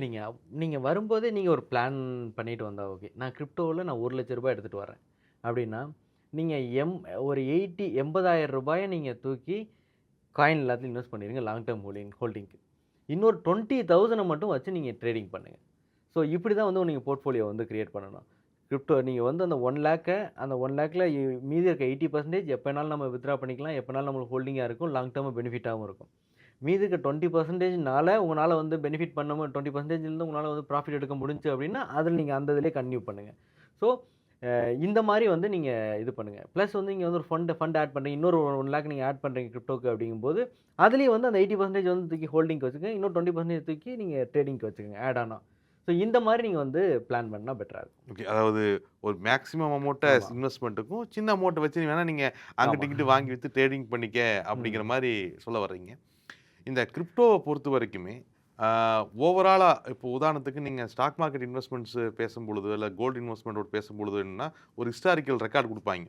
நீங்க வரும்போதே நீங்க ஒரு பிளான் பண்ணிட்டு வந்தா ஓகே. நான் கிரிப்டோல நான் ரூ. 1,00,000 எடுத்துட்டு வரேன். அப்டின்னா, நீங்க ஒரு 80,000 நீங்க தூக்கி காயின் எல்லாத்துலயும் இன்வெஸ்ட் பண்ணிருங்க லாங் டெர்ம் ஹோல்டிங்க்கு. இன்னொரு 20,000 மட்டும் வச்சு நீங்க ட்ரேடிங் பண்ணுங்க. ஸோ இப்படி தான் வந்து நீங்க போர்ட்ஃபோலியோ வந்து கிரியேட் பண்ணணும். கிரிப்டோ நீங்க வந்து அந்த 1,00,000ல மீதி இருக்க 80% எப்ப வேணாலும் நம்ம வித்ட்ரா பண்ணிக்கலாம். எப்ப வேணாலும் நம்மளுக்கு ஹோல்டிங்கா இருக்கும். லாங் டெர்ம் பெனிஃபிட்டாவும் இருக்கும். மீதி இருக்க 20%னால உங்கனால வந்து பெனிஃபிட் பண்ண 20%லேருந்து உங்களால வந்து ப்ராஃபிட் எடுக்க முடிஞ்சுச்சு அப்படின்னா, அதில நீங்க அந்த இதிலேயே கன்டின்யூ பண்ணுங்க. ஸோ இந்த மாரி வந்து நீங்க இது பண்ணுங்க. பிளஸ் வந்து நீங்க வந்து ஒரு ஃபண்ட் ஆட் பண்றீங்க. இன்னொரு 1,00,000 நீங்க ஆட் பண்றீங்க கிரிப்டோக்கு அப்படிங்கும்போது, அதிலேயே வந்து அந்த 80% வந்து தூக்கி ஹோல்டிங்க்கு வச்சுக்கங்க. இன்னும் 20% தூக்கி நீங்க ட்ரேடிங்க்கு வச்சுக்கங்க ஆட் ஆனா. ஸோ இந்த மாரி நீங்க வந்து பிளான் பண்ணா பெட்டரா இருக்கும். ஓகே. அதாவது ஒரு மேக்ஸிமம் அமௌண்ட்ட ஆமா, இன்வெஸ்ட்மென்ட்டுக்கும், சின்ன அமௌண்ட் வச்சு நீ வேணா நீங்க அங்கிட்டு, ஆமா. இங்கிட்டு வாங்கி வித்து ட்ரேடிங் பண்ணிக்க ம். அப்படிங்கிற மாரி சொல்ல வர்றீங்க. இந்த கிரிப்டோவ பொறுத்தவரைக்குமே, ஓவராலாக இப்போ உதாரணத்துக்கு நீங்கள் ஸ்டாக் மார்க்கெட் இன்வெஸ்ட்மெண்ட்ஸ் பேசும்பொழுது இல்லை கோல்டு இன்வெஸ்ட்மெண்ட்டோட பேசும்பொழுது என்னன்னா ஒரு ஹிஸ்டாரிக்கல் ரெக்கார்டு கொடுப்பாங்க.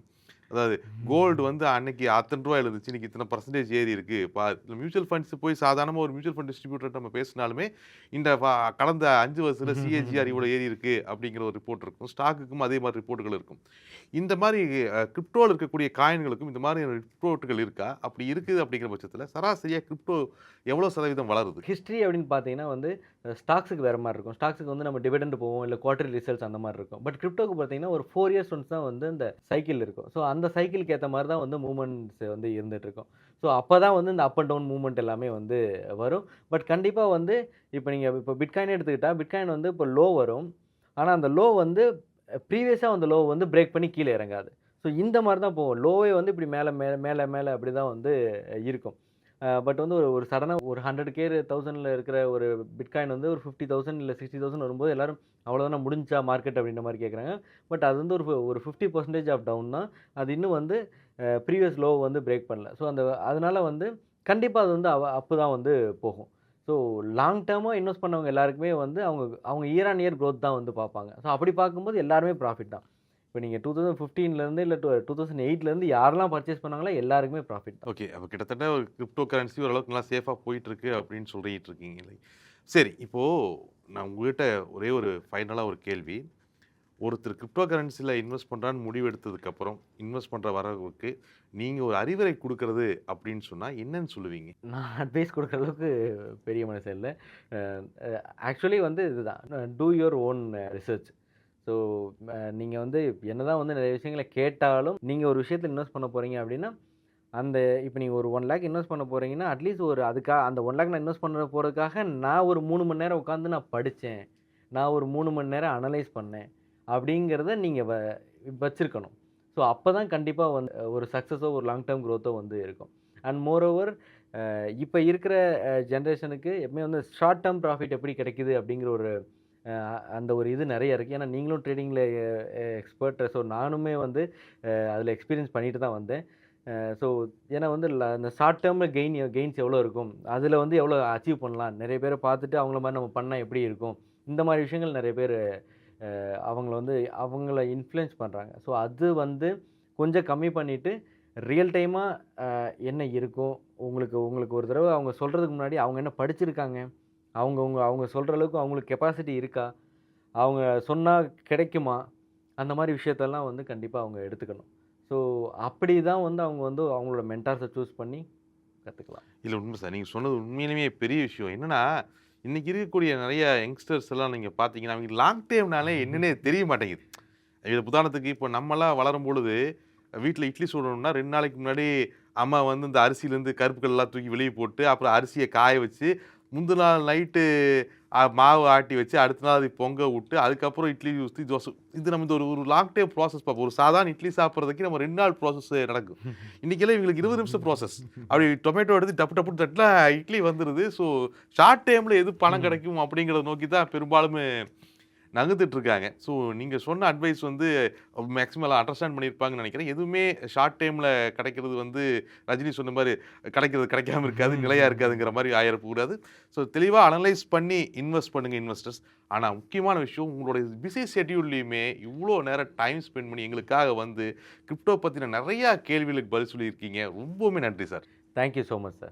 அதாவது கோல்டு வந்து அன்னைக்கு அத்தனை ரூபாயில் இருந்துச்சு, இன்னைக்கு இத்தனை பர்சன்டேஜ் ஏறி இருக்கு. மியூச்சுவல் ஃபண்ட்ஸ் போய் சாதாரணமாக ஒரு மியூச்சுவல் ஃபண்ட் டிஸ்ட்ரிபியூட்டர் நம்ம பேசினாலுமே இந்த கடந்த 5 வருஷத்தில் சிஏஜிஆர் இவ்வளோ ஏறி இருக்கு அப்படிங்கிற ஒரு ரிப்போர்ட் இருக்கும். ஸ்டாக்குக்கும் அதே மாதிரி ரிப்போர்ட்டுகள் இருக்கும். இந்த மாதிரி கிரிப்டோவில் இருக்கக்கூடிய காயின்களுக்கும் இந்த மாதிரி ரிப்போர்ட்டுகள் இருக்கா? அப்படி இருக்குது அப்படிங்கிற பட்சத்தில் சராசரியாக கிரிப்டோ எவ்வளோ சதவீதம் வளருது? ஹிஸ்ட்ரி அப்படின்னு பார்த்தீங்கன்னா வந்து ஸ்டாக்ஸுக்கு வேறு மாதிரி இருக்கும். ஸ்டாக்ஸுக்கு வந்து நம்ம டிவிடெண்ட் போவோம், இல்லை குவார்டர்லி ரிசல்ட்ஸ் அந்த மாதிரி இருக்கும். பட் கிரிப்டோக்கு பார்த்தீங்கன்னா ஒரு 4 இயர்ஸ் ஒன்ஸ் தான் வந்து இந்த சைக்கிள் இருக்கும். ஸோ அந்த சைக்கிளுக்கு ஏற்ற மாதிரி தான் வந்து மூவ்மெண்ட்ஸ் வந்து இருந்துட்டு இருக்கும். ஸோ அப்போ தான் வந்து இந்த அப் அண்ட் டவுன் மூவ்மெண்ட் எல்லாமே வந்து வரும். பட் கண்டிப்பாக வந்து இப்போ பிட்காயின் எடுத்துக்கிட்டா பிட்காயின் வந்து இப்போ லோ வரும். ஆனால் அந்த லோ வந்து ப்ரீவியஸாக அந்த லோ வந்து பிரேக் பண்ணி கீழே இறங்காது. ஸோ இந்த மாதிரி தான் போகும். லோவே வந்து இப்படி மேலே மேலே மேலே மேலே அப்படி தான் வந்து இருக்கும். பட் வந்து ஒரு சடனாக ஒரு 100K 1000ல இருக்கிற ஒரு பிட்காயின் வந்து ஒரு 50,000 இல்லை 60,000 வரும்போது எல்லாரும் அவ்வளோதானே முடிஞ்சா மார்க்கெட் அப்படின்ற மாதிரி கேட்குறாங்க. பட் அது வந்து ஒரு 50% ஆஃப் டவுன் தான். அது இன்னும் வந்து ப்ரீவியஸ் லோ வந்து பிரேக் பண்ணல. ஸோ அதனால வந்து கண்டிப்பாக அது வந்து அப்பு தான் வந்து போகும். ஸோ லாங் டேர்மாக இன்வெஸ்ட் பண்ணவங்க எல்லாருக்குமே வந்து அவங்க இயர் ஆன் இயர் க்ரோத் தான் வந்து பார்ப்பாங்க. ஸோ அப்படி பார்க்கும்போது எல்லாருமே ப்ராஃபிட் தான். இப்போ நீங்கள் 2015லேருந்து இல்லை 2008லேருந்து யாரெல்லாம் பர்ச்சேஸ் பண்ணாங்களோ எல்லாருக்குமே ப்ராஃபிட் தான். ஓகே. அப்போ கிட்டத்தட்ட ஒரு கிரிப்டோ கரன்சி ஓரளவுக்கு நல்லா சேஃபாக போயிட்டுருக்கு அப்படின்னு சொல்லிட்டு இருக்கீங்களே. சரி, இப்போது நான் உங்ககிட்ட ஒரே ஒரு ஃபைனலாக ஒரு கேள்வி. ஒருத்தர் கிரிப்டோ கரன்சியில் இன்வெஸ்ட் பண்ணுறான்னு முடிவெடுத்ததுக்கப்புறம் இன்வெஸ்ட் பண்ணுற வரவங்களுக்கு நீங்கள் ஒரு அறிவுரை கொடுக்கறது அப்படின்னு சொன்னால் என்னன்னு சொல்லுவீங்க? நான் அட்வைஸ் கொடுக்குற அளவுக்கு பெரிய மனுஷன் இல்லை. ஆக்சுவலி வந்து இதுதான், two your own research. So நீங்கள் வந்து என்னதான் வந்து நிறைய விஷயங்களை கேட்டாலும் நீங்கள் ஒரு விஷயத்தில் இன்வெஸ்ட் பண்ண போகிறீங்க அப்படின்னா இப்போ நீங்கள் ஒரு 1 லேக் இன்வெஸ்ட் பண்ண போகிறீங்கன்னா அட்லீஸ்ட் அந்த 1 லேக் நான் இன்வெஸ்ட் பண்ண போகிறதுக்காக நான் ஒரு 3 மணி நேரம் உட்காந்து நான் படித்தேன், நான் ஒரு 3 மணி நேரம் அனலைஸ் பண்ணேன் அப்படிங்கிறத நீங்கள் வச்சுருக்கணும். ஸோ அப்போ தான் கண்டிப்பாக வந்து ஒரு சக்ஸஸோ ஒரு லாங் டேர்ம் க்ரோத்தோ வந்து இருக்கும். அண்ட் மோரோவர் இப்போ இருக்கிற ஜென்ரேஷனுக்கு எப்பவுமே வந்து ஷார்ட் டேர்ம் ப்ராஃபிட் எப்படி கிடைக்குது அப்படிங்கிற அந்த ஒரு இது நிறைய இருக்குது. ஏன்னா நீங்களும் ட்ரேடிங்கில் எக்ஸ்பர்ட். ஸோ நானுமே வந்து அதில் எக்ஸ்பீரியன்ஸ் பண்ணிட்டு தான் வந்தேன். ஸோ ஏன்னா வந்து இந்த ஷார்ட் டேர்மில் கெயின்ஸ் எவ்வளோ இருக்கும், அதில் வந்து எவ்வளோ அச்சீவ் பண்ணலாம், நிறைய பேரை பார்த்துட்டு அவங்கள மாதிரி நம்ம பண்ணால் எப்படி இருக்கும், இந்த மாதிரி விஷயங்கள் நிறைய பேர் அவங்கள இன்ஃப்ளூயன்ஸ் பண்ணுறாங்க. ஸோ அது வந்து கொஞ்சம் கம்மி பண்ணிவிட்டு ரியல் டைமாக என்ன இருக்கும், உங்களுக்கு ஒரு தடவை அவங்க சொல்கிறதுக்கு முன்னாடி அவங்க என்ன படிச்சிருக்காங்க, அவங்க சொல்கிற அளவுக்கு அவங்களுக்கு கெப்பாசிட்டி இருக்கா, அவங்க சொன்னால் கிடைக்குமா, அந்த மாதிரி விஷயத்தெல்லாம் வந்து கண்டிப்பாக அவங்க எடுத்துக்கணும். ஸோ அப்படி தான் வந்து அவங்க வந்து அவங்களோட மென்டார்ஸை சூஸ் பண்ணி கற்றுக்கலாம். இல்லை, உண்மை சார். நீங்கள் சொன்னது உண்மையிலுமே பெரிய விஷயம். என்னன்னா இன்னைக்கு இருக்கக்கூடிய நிறைய யங்ஸ்டர்ஸ் எல்லாம் நீங்கள் பார்த்தீங்கன்னா அவங்களுக்கு லாங் டேர்ம்னாலே என்னன்னே தெரிய மாட்டேங்குது. இது உதாரணத்துக்கு இப்போ நம்மலாம் வளரும் பொழுது வீட்டில் இட்லி சுடணும்னா 2 நாளைக்கு முன்னாடி அம்மா வந்து இந்த அரிசியிலேருந்து கருப்புகள் எல்லாம் தூக்கி வெளியே போட்டு அப்புறம் அரிசியை காய வச்சு முந்தின நாள் நைட்டு மாவு ஆட்டி வச்சு அடுத்த நாள் அதை பொங்க விட்டு அதுக்கப்புறம் இட்லி ஊற்றி தோசை. இது நம்ம இந்த ஒரு லாங் டைம் ப்ராசஸ் பார்ப்போம். ஒரு சாதாரண இட்லி சாப்பிட்றதுக்கு நம்ம 2 நாள் ப்ராசஸ் நடக்கும். இன்றைக்கெல்லாம் இவங்களுக்கு 20 நிமிஷம் ப்ராசஸ். அப்படி டொமேட்டோ எடுத்து டப்பு டப்புன்னு தட்டில் இட்லி வந்துடுது. ஸோ ஷார்ட் டைமில் எது பணம் கிடைக்கும் அப்படிங்கிறத நோக்கி தான் பெரும்பாலும் நகர்ந்துட்டு இருக்காங்க. ஸோ நீங்கள் சொன்ன அட்வைஸ் வந்து மேக்ஸிமம் அண்டர்ஸ்டாண்ட் பண்ணியிருப்பாங்கன்னு நினைக்கிறேன். எதுவுமே ஷார்ட் டைமில் கிடைக்கிறது வந்து ரஜினி சொன்ன மாதிரி கிடைக்கிறது கிடைக்காம இருக்காது, நிலையாக இருக்காதுங்கிற மாதிரி ஆயிடக்கூடாது. ஸோ தெளிவாக அனலைஸ் பண்ணி இன்வெஸ்ட் பண்ணுங்கள் இன்வெஸ்டர்ஸ். ஆனால் முக்கியமான விஷயம், உங்களுடைய பிஸி ஷெட்யூல்லையுமே இவ்வளோ நேரம் டைம் ஸ்பெண்ட் பண்ணி எங்களுக்காக வந்து கிரிப்டோ பற்றின நிறையா கேள்விகளுக்கு பதில் சொல்லியிருக்கீங்க. ரொம்பவுமே நன்றி sir. Thank you so much sir.